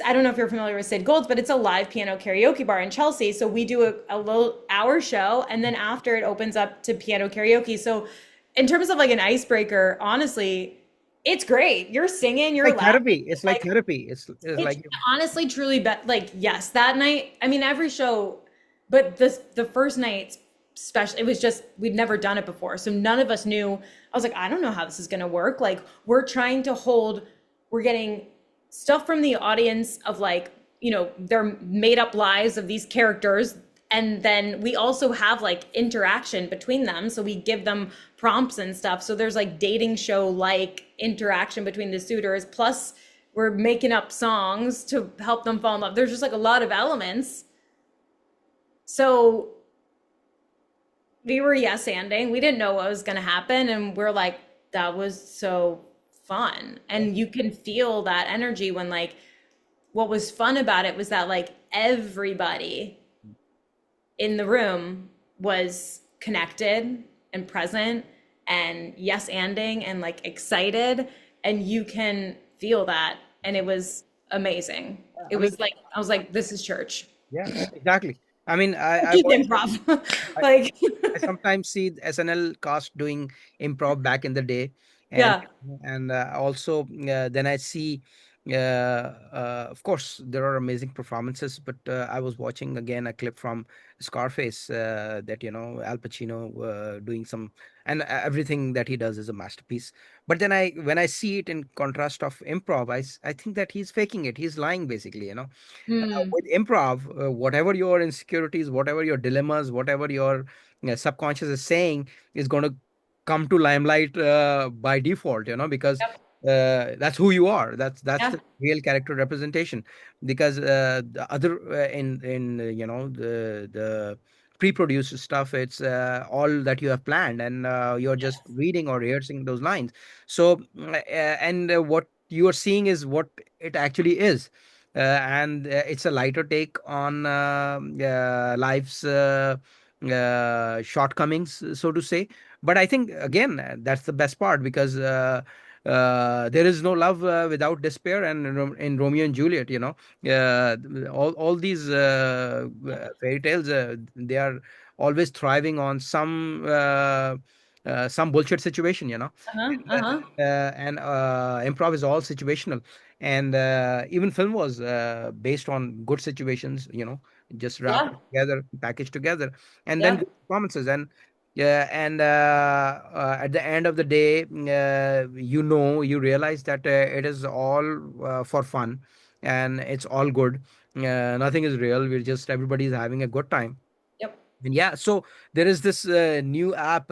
I don't know if you're familiar with Sid Gold's, but it's a live piano karaoke bar in Chelsea. So we do a little hour show, and then after it opens up to piano karaoke. So in terms of like an icebreaker, honestly, it's great. You're singing, you're Like laughing. therapy. It's like Like therapy. It's it's like honestly truly like yes, that night, I mean every show, but the first night special, it was just we'd never done it before. So none of us knew. I was like, I don't know how this is going to work. Like we're trying to hold, we're getting stuff from the audience of like, their made up lives of these characters, and then we also have like interaction between them, so we give them prompts and stuff, so there's like dating show like interaction between the suitors, plus we're making up songs to help them fall in love. There's just like a lot of elements. So we were yes anding. We didn't know what was going to happen. And we're like, that was so fun. And you can feel that energy when, like, what was fun about it was that, like, everybody in the room was connected and present and yes anding and like excited. And you can feel that. And it was amazing. It I mean, was like, I was like, this is church. yeah, exactly. I mean, I Just watch. improv. I, Like, I sometimes see the SNL cast doing improv back in the day, and yeah. also then I see, of course, there are amazing performances. But I was watching again a clip from Scarface that Al Pacino doing some, and everything that he does is a masterpiece. But then when I see it in contrast of improv, I think that he's faking it. He's lying basically. Hmm. With improv, whatever your insecurities, whatever your dilemmas, whatever your subconscious is saying is going to come to limelight by default, because Yep. that's who you are. That's Yeah. the real character representation. Because the other in the pre-produced stuff. It's all that you have planned, and you're just Yes. reading or rehearsing those lines. So and what you are seeing is what it actually is. And it's a lighter take on life's shortcomings, so to say. But I think again, that's the best part, because there is no love without despair. And in Romeo and Juliet, all these fairy tales, they are always thriving on some bullshit situation, Uh-huh. Uh-huh. and improv is all situational. And even film was based on good situations, just wrapped Yeah. together, packaged together, and then Yeah. good performances. And yeah, and at the end of the day, you realize that it is all for fun, and it's all good. Nothing is real. We're just everybody's having a good time. Yep. And yeah, so there is this new app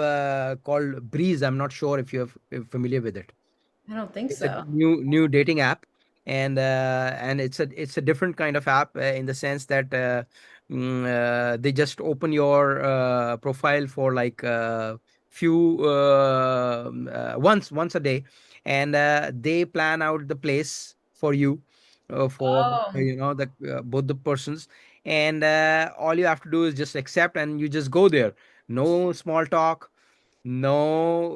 called Breeze. I'm not sure if you're familiar with it. I don't think It's a so. new dating app, and it's a different kind of app in the sense that they just open your profile for like few once a day, and they plan out the place for you, for Oh. the both the persons. And all you have to do is just accept, and you just go there. No small talk, no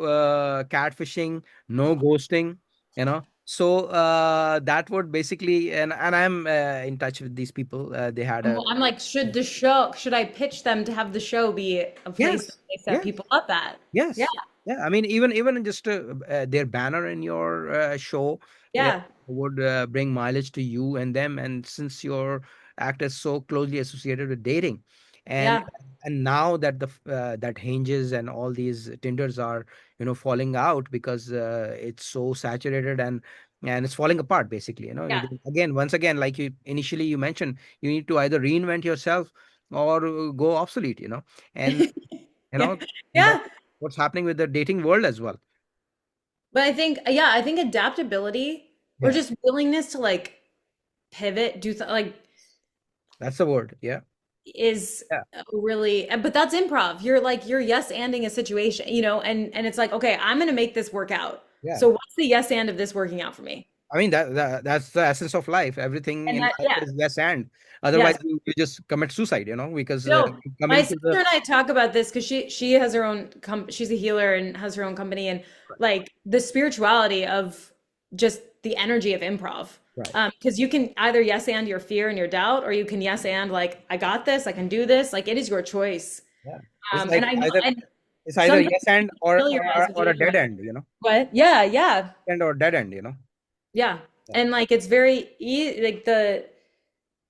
catfishing, no ghosting, so that would basically, and I'm in touch with these people. They had a I'm like, should I pitch them to have the show be a place that yes, they set yes, people up at? Yeah. yes, yeah. I mean, even just their banner in your show, yeah, Yeah. would bring mileage to you and them. And since your act is so closely associated with dating, and Yeah. now that that Hinges and all these Tinders are falling out, because it's so saturated, and it's falling apart basically. Yeah. Again, once again, like you initially you mentioned, you need to either reinvent yourself or go obsolete. And you Yeah. know Yeah. that's what's happening with the dating world as well. But I think, yeah, I think adaptability or Yeah, just willingness to like pivot, like that's the word. Yeah, is yeah, really, but that's improv. You're yes anding a situation, and it's like, okay, I'm gonna make this work out. yeah. So what's the yes and of this working out for me? I mean that's the essence of life. Everything And in that, life yeah, is yes and. yes. Otherwise, you just commit suicide. Because No, my coming to sister the and I talk about this because she has her own she's a healer and has her own company, and like the spirituality of just the energy of improv. right. Because you can either yes and your fear and your doubt, or you can yes and like I got this, I can do this. Like it is your choice. Yeah, it's And like I know, either and it's either sometimes yes you and familiarize with or it. a You're dead like, end. what? Yeah, yeah, And or dead end. yeah. Yeah. And like it's very like the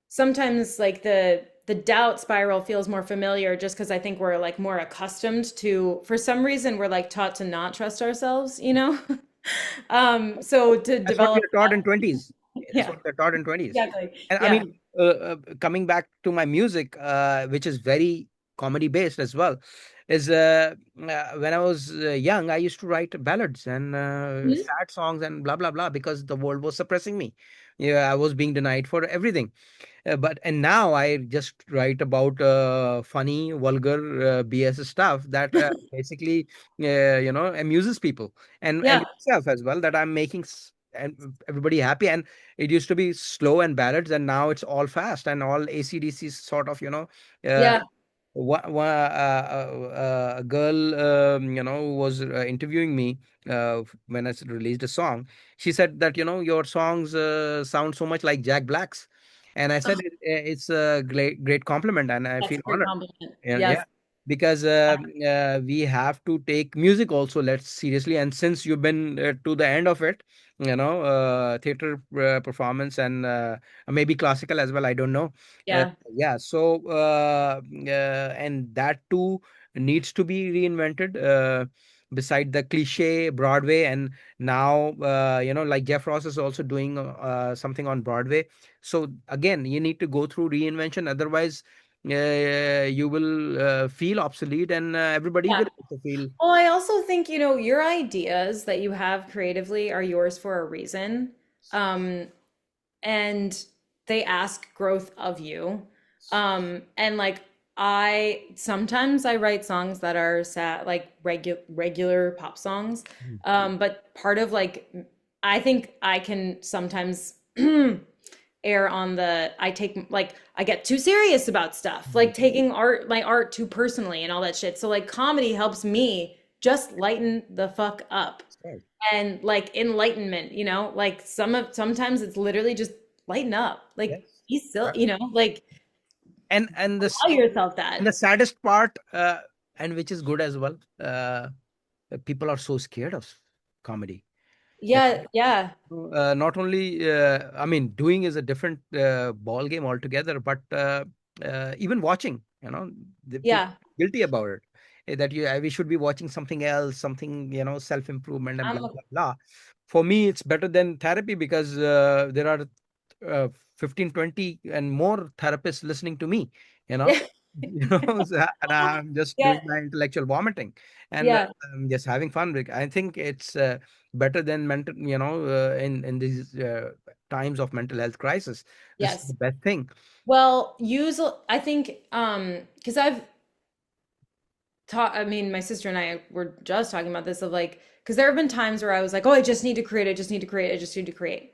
sometimes like the doubt spiral feels more familiar just because I think we're like more accustomed to, for some reason we're like taught to not trust ourselves. So to That's what we develop are taught in 20s. That's yeah, what we're taught in 20s. exactly. And I Yeah. mean, coming back to my music, which is very comedy based as well, is when I was young, I used to write ballads and Mhm. sad songs and blah blah blah, because the world was suppressing me. Yeah, I was being denied for everything. But and now I just write about funny, vulgar BS stuff that basically amuses people, and Yeah. myself as well. That I'm making and everybody happy. And it used to be slow and ballads, and now it's all fast and all ACDC sort of. Uh, Yeah. a girl, who was interviewing me when released a song. She said that your songs sound so much like Jack Black's, and I Oh, said it's a great compliment, and I that's feel a great honored. compliment. Yeah, Yes. yeah, because we have to take music also let's seriously. And since you've been to the end of it, theater performance and maybe classical as well. I don't know. Uh, Yeah. yeah, so and that too needs to be reinvented. Beside the cliche Broadway, and now like Jeff Ross is also doing something on Broadway. So again, you need to go through reinvention. Otherwise, you will feel obsolete, and everybody Yeah. will also feel. Well, I also think, your ideas that you have creatively are yours for a reason. Um, and they ask growth of you. And like I sometimes I write songs that are sad, like regular pop songs. Mm. But part of like I think I can sometimes err on the I take like I get too serious about stuff, Mm. like taking my art too personally and all that shit. So like comedy helps me just lighten the fuck up Right. and like enlightenment, like sometimes it's literally just lighten up, like Yes. be still, Right. like And this allow yourself and that. the saddest part, and which is good as well, people are so scared of comedy. You Yeah, yeah, know, not only, I mean, doing is a different ball game altogether, but even watching, the people yeah. guilty about it. That we should be watching something else, something, self improvement and blah I'm blah blah. For me, it's better than therapy because there are 15, 20 and more therapists listening to me, you know. yeah, And I'm just yeah, doing my intellectual vomiting and yeah. I'm just having fun. I think it's better than mental, in these times of mental health crisis. This is the Yes. best thing. Well, use I think because I've taught. I mean, my sister and I were just talking about this of like because there have been times where I was like, oh, I just need to create. I just need to create. I just need to create.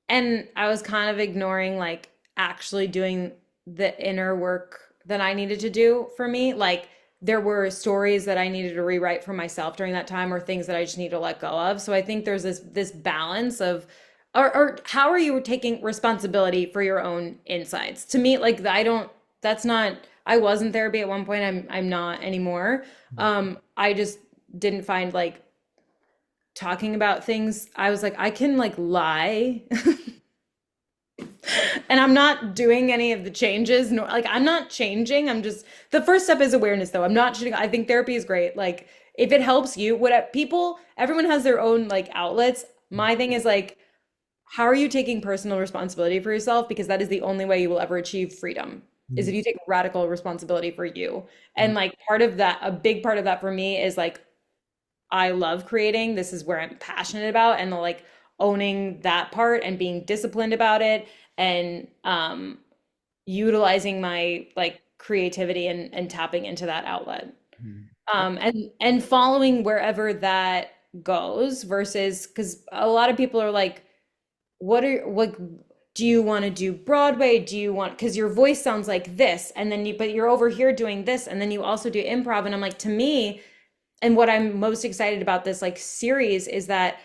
And I was kind of ignoring like actually doing the inner work that I needed to do for me. Like there were stories that I needed to rewrite for myself during that time or things that I just need to let go of. So I think there's this balance of or how are you taking responsibility for your own insides? To me, like I don't that's not I was in therapy at one point. I'm not anymore. I just didn't find like talking about things. I was like I can like lie and I'm not doing any of the changes. No, like I'm not changing. I'm just the first step is awareness though. I'm not shitting. I think therapy is great. Like if it helps you, what people, everyone has their own like outlets. My thing is like, how are you taking personal responsibility for yourself? Because that is the only way you will ever achieve freedom. Is if Mhm. you take radical responsibility for you. Mhm. And like part of that, a big part of that for me is like I love creating. This is where I'm passionate about and like owning that part and being disciplined about it and utilizing my like creativity and tapping into that outlet. Mhm. And following wherever that goes versus because a lot of people are like, what do you want to do Broadway? Do you want because your voice sounds like this and then but you're over here doing this and then you also do improv and I'm like to me and what I'm most excited about this like series is that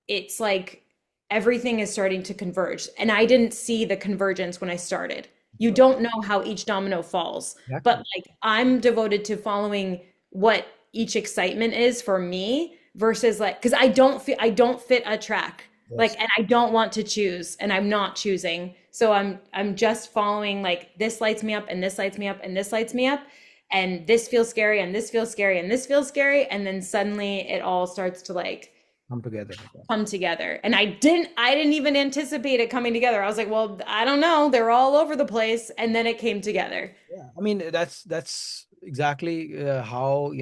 it's like everything is starting to converge. And I didn't see the convergence when I started. You Sure. don't know how each domino falls, but Exactly. like I'm devoted to following what each excitement is for me versus like because I don't fit a track. Like Yes. and I don't want to choose and I'm not choosing. So I'm just following like this lights me up and this lights me up and this lights me up and this feels scary and this feels scary and this feels scary and then suddenly it all starts to like Come together. come together. And I didn't even anticipate it coming together. I was like, well, I don't know. They're all over the place. And then it came together. Yeah, I mean that's exactly how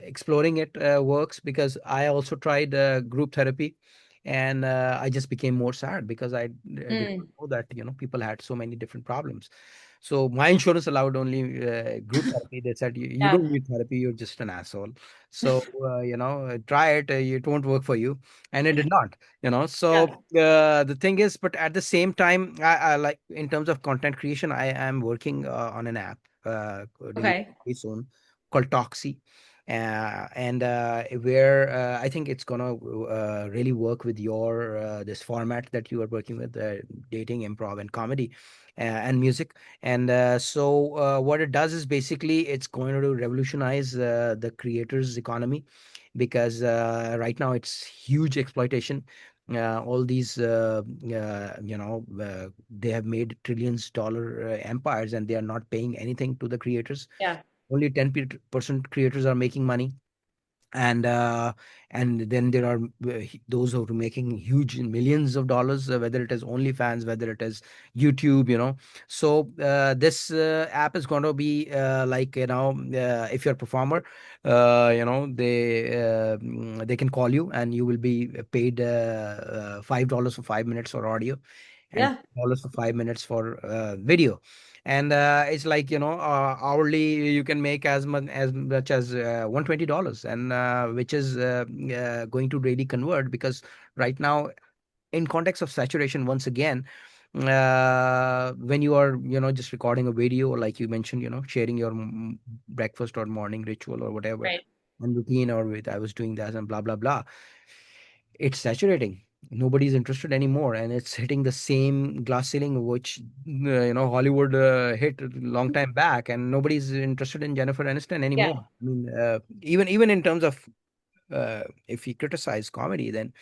exploring it works because I also tried group therapy, and I just became more sad because I did not Mm, know that people had so many different problems. So my insurance allowed only group therapy. They said you yeah. don't need therapy, you're just an asshole. So try it. It won't work for you, and it did not. So Yeah. the thing is, but at the same time, I like in terms of content creation, I am working on an app released Okay. very soon called Toxi. And where I think it's gonna really work with your this format that you are working with, dating, improv, and comedy, and music. And so what it does is basically it's going to revolutionize the creators economy because right now it's huge exploitation. All these they have made trillions dollar empires and they are not paying anything to the creators. Yeah. Only 10% creators are making money, and then there are those who are making huge millions of dollars, whether it is OnlyFans, whether it is YouTube. So this app is going to be like if you're a performer, they can call you and you will be paid $5 for 5 minutes for audio. and Yeah. $10 for 5 minutes for video. And it's like, hourly you can make as much as $120, and which is going to really convert, because right now, in context of saturation, once again, when you are, just recording a video, like you mentioned, sharing your breakfast or morning ritual or whatever Right. and routine, or with I was doing that and blah blah blah, it's saturating. Nobody's interested anymore, and it's hitting the same glass ceiling which Hollywood hit a long time back, and nobody's interested in Jennifer Aniston Yeah. anymore. I mean, even in terms of, if we criticize comedy, then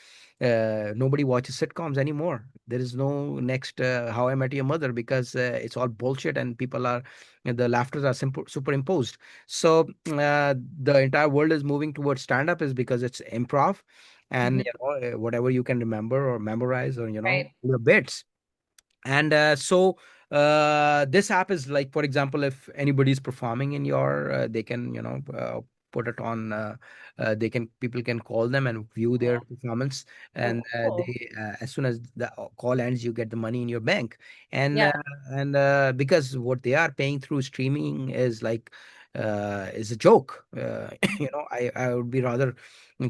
nobody watches sitcoms anymore. There is no next How I Met Your Mother, because it's all bullshit, and people are the laughters are superimposed. So the entire world is moving towards stand up, is because it's improv, and Mhm. whatever you can remember or memorize, or Right. your bits. And so this app is like, for example, if anybody's performing in your, they can, put it on. They can People can call them and view their performance, Oh, and cool. they as soon as the call ends, you get the money in your bank. And Yeah. because what they are paying through streaming is a joke. I would be rather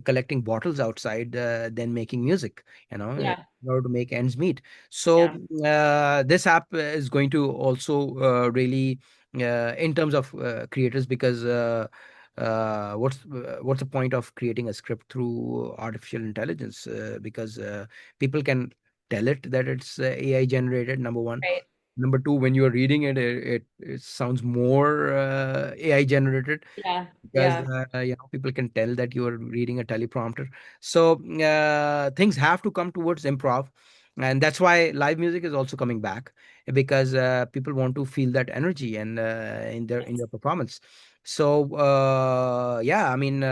collecting bottles outside than making music. In Yeah. order to make ends meet. So Yeah. this app is going to also really, in terms of creators, because what's the point of creating a script through artificial intelligence? Because people can tell it that it's AI generated. Number one. Right. Number two, when you are reading it, it sounds more AI generated, Yeah. because Yeah. people can tell that you are reading a teleprompter. So things have to come towards improv, and that's why live music is also coming back, because people want to feel that energy and in their performance. So yeah, I mean,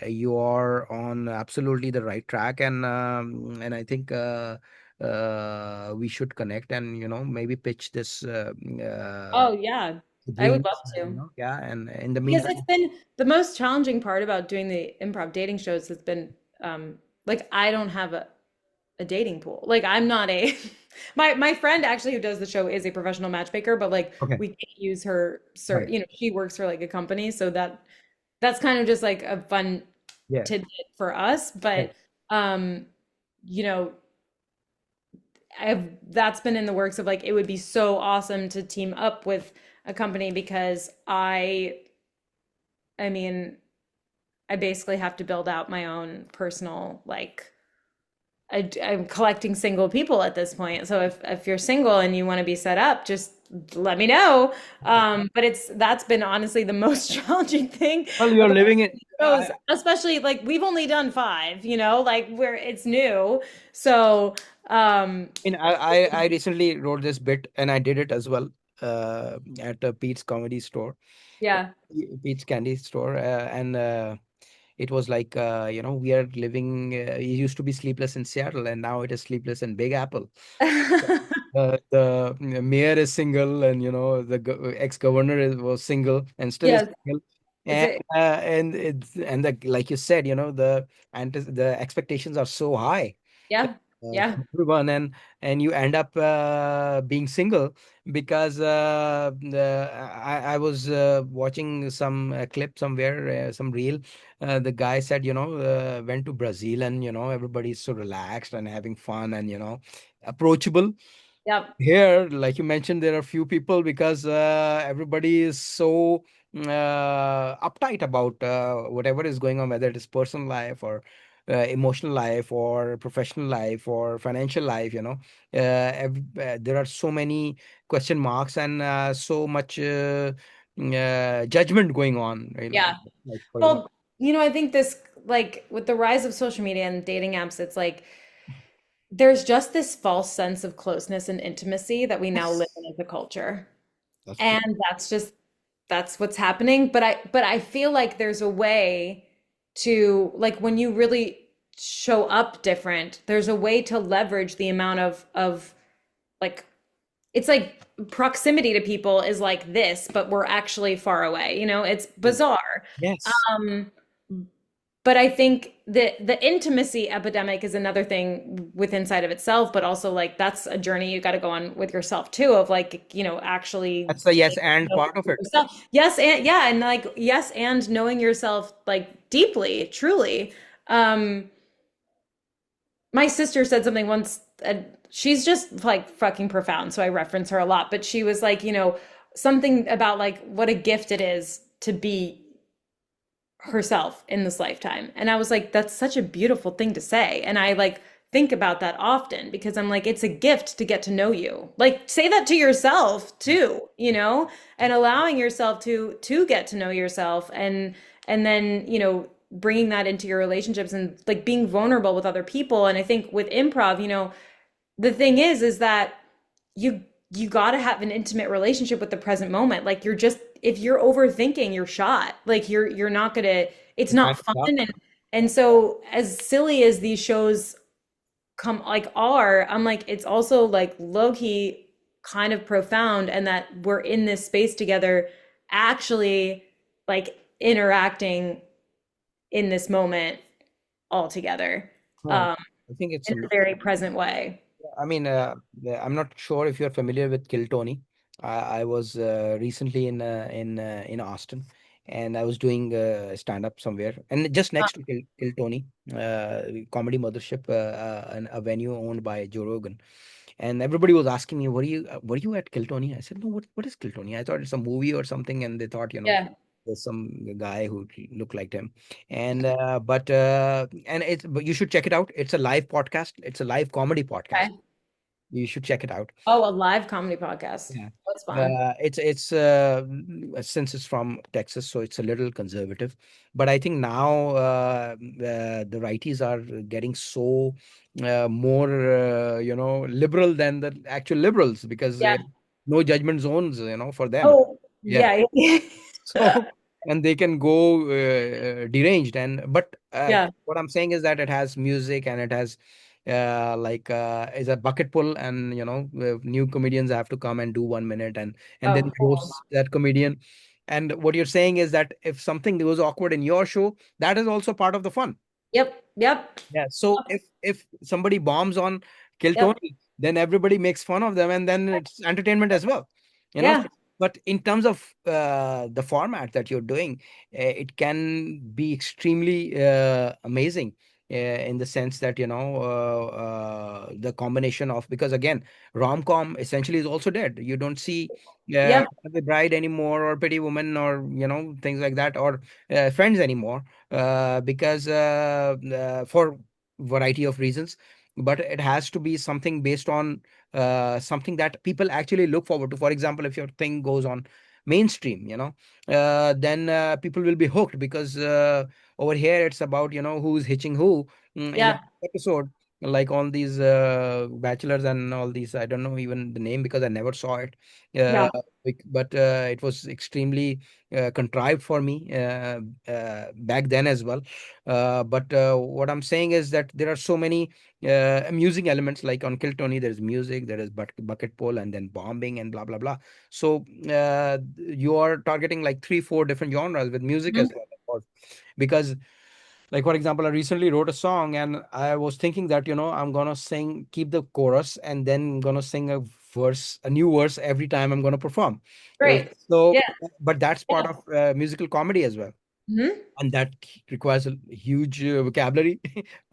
you are on absolutely the right track, and I think we should connect, and maybe pitch this Oh, yeah. I would love games, to. yeah, and in the Because it's meantime. been the most challenging part about doing the improv dating shows has been like I don't have a dating pool. Like I'm not a my friend actually who does the show is a professional matchmaker, but like Okay. we can't use her Right. she works for like a company, so that's kind of just like a fun Yeah. tidbit for us. Right. But um, you know, I've that's been in the works of like it would be so awesome to team up with a company because I mean I basically have to build out my own personal like I'm collecting single people at this point. So if you're single and you want to be set up, just let me know. But that's been honestly the most challenging thing Well, you're about living it. shows, especially like we've only done five, like where it's new. So I recently wrote this bit, and I did it as well at Pete's comedy store, yeah. Pete's candy store, and it was like, we are living. It used to be sleepless in Seattle, and now it is sleepless in Big Apple. The mayor is single, and the ex-governor was single and still is Yes. single. It's And a like you said, the expectations are so high yeah. Yeah. from everyone, and you end up being single, because I was watching some clip somewhere, some reel. The guy said, went to Brazil, and everybody's so relaxed and having fun, and approachable. Yep. Here, like you mentioned, there are few people, because everybody is so uptight about whatever is going on, whether it is personal life, or emotional life, or professional life, or financial life. There are so many question marks, and so much judgment going on. Yeah. Like, for example. Well, I think this like with the rise of social media and dating apps, it's like there's just this false sense of closeness and intimacy that we now live Yes, in as a culture. that's true. And that's what's happening. But I feel like there's a way to like when you really show up different, there's a way to leverage the amount of like it's like proximity to people is like this, but we're actually far away. It's bizarre. Yes. Um, but I think the intimacy epidemic is another thing with inside of itself, but also like that's a journey you got to go on with yourself too, of like, actually That's the yes getting and to know part of it. yourself. Yes, and yeah, and like yes, and knowing yourself like deeply, truly. Um, my sister said something once, and she's just like fucking profound, so I reference her a lot, but she was like, something about like what a gift it is to be herself in this lifetime. And I was like, that's such a beautiful thing to say. And I like think about that often because I'm like, it's a gift to get to know you. Like say that to yourself too, and allowing yourself to get to know yourself and then, bringing that into your relationships and like being vulnerable with other people. And I think with improv, the thing is that you you got to have an intimate relationship with the present moment. Like you're just if you're overthinking, you're shot. Like you're not gonna. It's It not kind of fun. sucks. And so as silly as these shows come like are, I'm like it's also like low key kind of profound, and that we're in this space together, actually like interacting in this moment all together, No, um, I think it's in a very present way. I mean, I'm not sure if you're familiar with Kill Tony. I was recently in Austin, and I was doing stand up somewhere, and just next to Kill Tony, comedy mothership, a venue owned by Joe Rogan, and everybody was asking me, were you at Kill Tony?" I said, "No, what is Kill Tony?" I thought it's a movie or something, and they thought, Yeah. there's some guy who looked like him, and but you should check it out. It's a live podcast. It's a live comedy podcast. Okay. You should check it out. Oh, a live comedy podcast. Yeah. That's fun. Since it's from Texas, so it's a little conservative. But I think now the righties are getting so more liberal than the actual liberals because Yeah. no judgment zones for them. Oh, Yeah. yeah. So and they can go deranged and but Yeah. what I'm saying is that it has music and it has is a bucket pull and new comedians have to come and do 1 minute and then Oh, cool. roast that comedian. And what you're saying is that if something goes awkward in your show, that is also part of the fun. Yep. Yep. Yeah. So if somebody bombs on Kill Yep. Tony, then everybody makes fun of them, and then it's entertainment as well. You know. Yeah. But in terms of the format that you're doing, it can be extremely amazing. In the sense that the combination of because again rom-com essentially is also dead. You don't see Yep. the bride anymore or pretty woman or things like that or friends anymore because for variety of reasons, but it has to be something based on something that people actually look forward to. For example, if your thing goes on mainstream, then people will be hooked because over here it's about who's hitching who in the Yeah. episode, like all these bachelors and all these. I don't know even the name because I never saw it, uh, Yeah. but it was extremely contrived for me back then as well. But what I'm saying is that there are so many amusing elements. Like on Kill Tony, there's music, there is bucket pull, and then bombing and blah blah blah. So you are targeting like 3 4 different genres with music as Mhm. well, of course. Because like for example, I recently wrote a song and I was thinking that I'm gonna sing, keep the chorus, and then I'm gonna sing a new verse every time I'm gonna perform. Uh, Great. so Yeah. but that's part Yeah. of musical comedy as well, Hmm. and that requires a huge vocabulary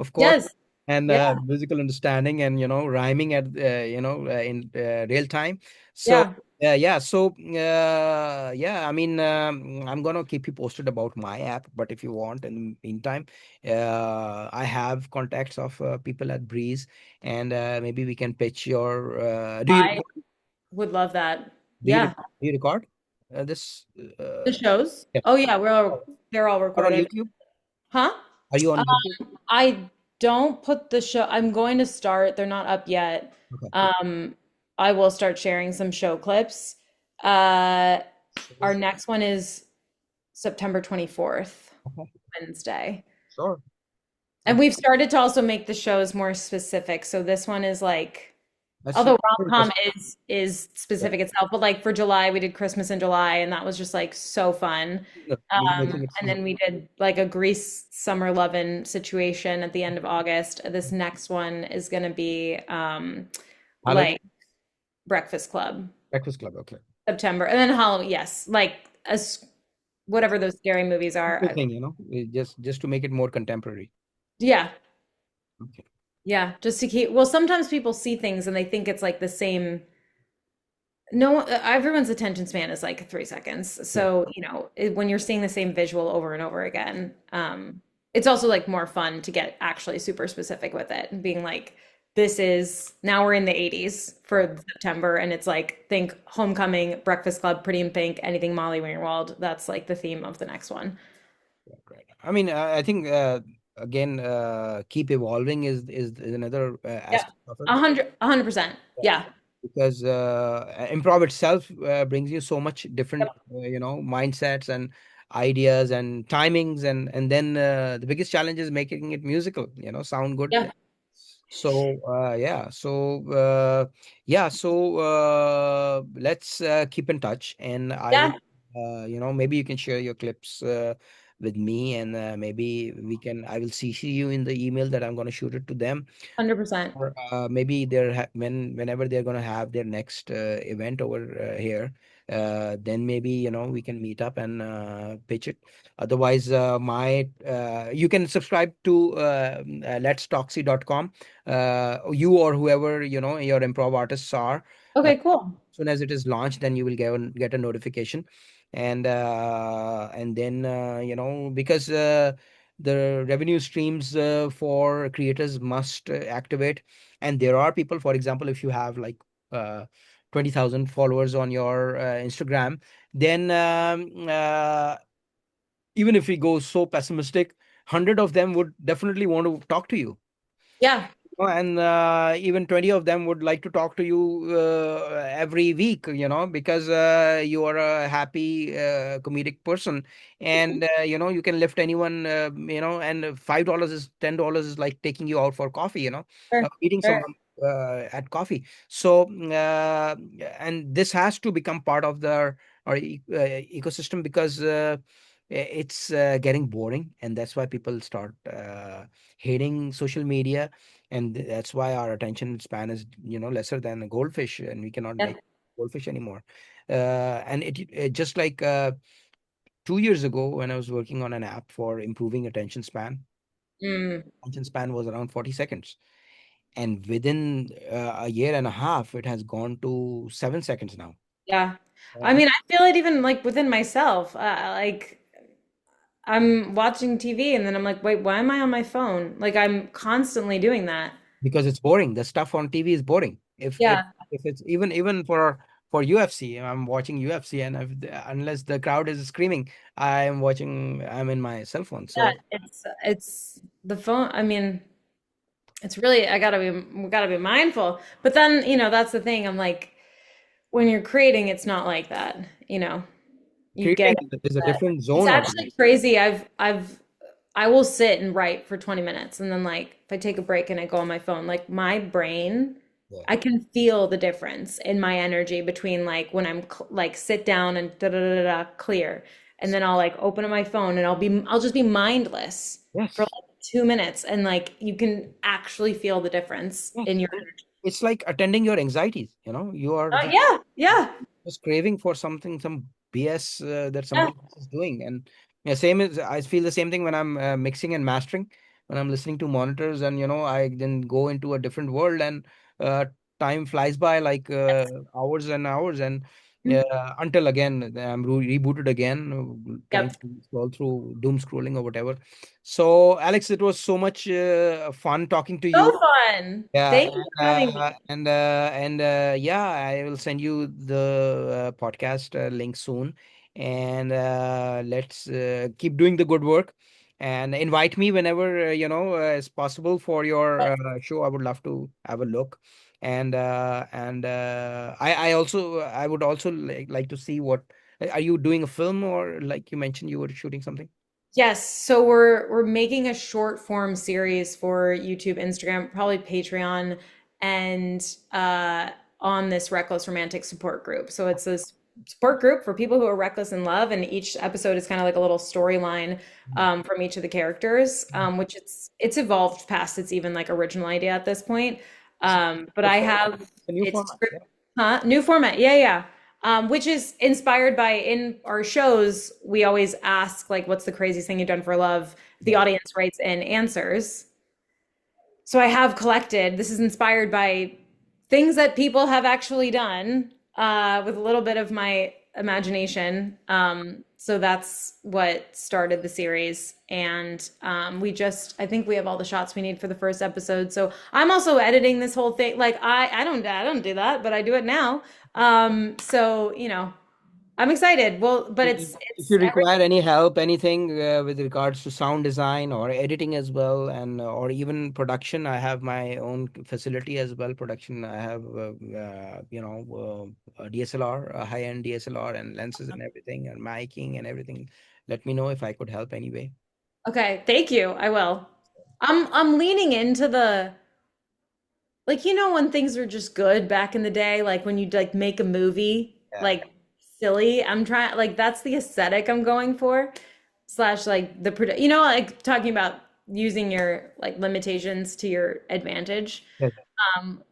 of course, Yes. and Yeah. musical understanding and rhyming at in real time. So Yeah. yeah, so yeah, I mean, I'm gonna keep you posted about my app, but if you want in the meantime, I have contacts of people at Breeze, and maybe we can pitch your I would love that. do you Yeah. record, do you record this The shows. yeah, Oh yeah, they're all or on recorded. YouTube? Huh? Are you on YouTube? I don't put the show, I'm going to start, they're not up yet. Okay. Um, I will start sharing some show clips. Uh, our next one is September 24th, Okay. Wednesday. Sure. And we've started to also make the shows more specific. So this one is like That's Although rom-com interesting. is Yeah. specific itself, but like for July, we did Christmas in July, and that was just like so fun. You're making it And season. then we did like a Grease summer lovin' situation at the end of August. This next one is gonna be Halloween, like Breakfast Club, Breakfast Club. Okay. September, and then Halloween. Yes, like as whatever those scary movies are. Simple thing, just to make it more contemporary. Yeah, Okay. yeah, just to keep. Well, sometimes people see things and they think it's like the same. No, everyone's attention span is like 3 seconds. Yeah. So, when you're seeing the same visual over and over again, it's also like more fun to get actually super specific with it and being like, this is now we're in the 80s Right. for September, and it's like think Homecoming, Breakfast Club, Pretty in Pink, anything Molly Ringwald. That's like the theme of the next one. Right. Right. I mean, I think again, keep evolving is another Yeah. aspect of it. 100%. Yeah. Because improv itself brings you so much different Yep. mindsets and ideas and timings, and then the biggest challenge is making it musical, sound good. Yeah. So let's keep in touch, and I will Yeah. maybe you can share your clips with me, and maybe I will CC you in the email that I'm going to shoot it to them. 100%. Or maybe whenever they're gonna have their next event over here, then maybe we can meet up and pitch it. Otherwise, my you can subscribe to letstalksy.com. You or whoever your improv artists are. Uh, Okay, cool. soon as it is launched, then you will get a notification, and then because the revenue streams for creators must activate, and there are people, for example, if you have like uh, 20,000 followers on your Instagram, then even if we go so pessimistic, 100 of them would definitely want to talk to you. Yeah. And even 20 of them would like to talk to you every week, because you are a happy comedic person, and you can lift anyone, and $5 is $10 is like taking you out for coffee, Sure. meeting Sure. someone at coffee. So and this has to become part of the our ecosystem, because it's getting boring, and that's why people start hating social media, and that's why our attention span is lesser than a goldfish, and we cannot Yeah. make goldfish anymore. And it just like 2 years ago, when I was working on an app for improving Mm, attention span was around 40 seconds, and within a year and a half it has gone to 7 seconds now. yeah. I And mean, I feel it even like within myself. Like I'm watching TV and then I'm like, wait, why am I on my phone? Like I'm constantly doing that. because it's boring, the stuff on TV is boring. Yeah. If it's even for UFC, I'm watching UFC, and unless the crowd is screaming, I'm in my cell phone. Yeah. So It's the phone. I mean, it's really we gotta be mindful. But then, that's the thing. I'm like, when you're creating, it's not like that. You get creating is a different it's zone actually altogether. crazy. I will sit and write for 20 minutes and then like if I take a break and I go on my phone, like my brain, Yeah. I can feel the difference in my energy between like when I'm like sit down and da da da da clear, and then I'll like open up my phone and I'll just be mindless for Yes. like 2 minutes, and like you can actually feel the difference Yes. in your And energy. it's like attending your anxieties. You are Yeah, yeah, just craving for something, some BS that yeah. somebody else is doing. And yeah, same as I feel the same thing when I'm mixing and mastering, when I'm listening to monitors, and I then go into a different world, and uh, time flies by like hours and hours, and until again I'm rebooted again, trying Yep. to scroll through doom scrolling or whatever. So Alex, it was so much fun talking to you. So fun. Yeah, Thank you for having me. yeah, I will send you the podcast link soon, and let's keep doing the good work, and invite me whenever is possible for your show. I would love to have a look, and I would also like to see what are you doing, a film, or like you mentioned you were shooting something. Yes, so we're making a short form series for YouTube, Instagram, probably Patreon. and on this reckless romantic support group. So it's this support group for people who are reckless in love, and each episode is kind of like a little storyline from each of the characters, which it's evolved past its even like original idea at this point. But I That's have a new it's format. Yeah. huh? New format, yeah, yeah. Which is inspired by in our shows, we always ask like, "What's the craziest thing you've done for love?" The Right. audience writes in answers. So I have collected, this is inspired by things that people have actually done with a little bit of my imagination. So that's what started the series. And I think we have all the shots we need for the first episode. So I'm also editing this whole thing. Like I don't do that, but I do it now. So, I'm excited. Well, but If it's you require everything. any help, anything with regards to sound design or editing as well, and or even production, I have my own facility as well. Production, I have a DSLR, a high-end DSLR, and lenses and everything, and miking and everything. Let me know if I could help anyway. Okay, thank you. I will. I'm leaning into the like when things were just good back in the day, like when you'd like make a movie Yeah. like silly. I'm trying like that's the aesthetic I'm going for, slash like the like talking about using your like limitations to your advantage. Yes. Um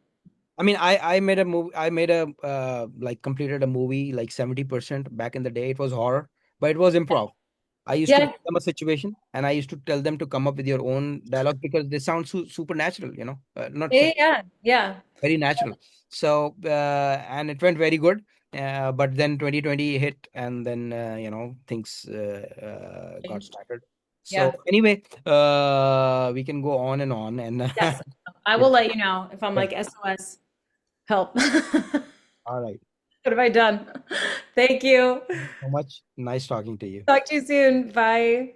I mean, I made a movie. I made a like completed a movie like 70% back in the day. It was horror, but it was improv. I used to yeah, give them a situation and I used to tell them to come up with your own dialogue because they sound supernatural, not yeah, super, yeah, yeah. very natural. So, and it went very good. But then 2020 hit and then, things got Changed. started. So, Yeah. anyway, we can go on and on. And, Yes. I yeah, will let you know if I'm yeah. like SOS help. All right. What have I done? Thank you. So much. Nice talking to you. Talk to you soon. Bye.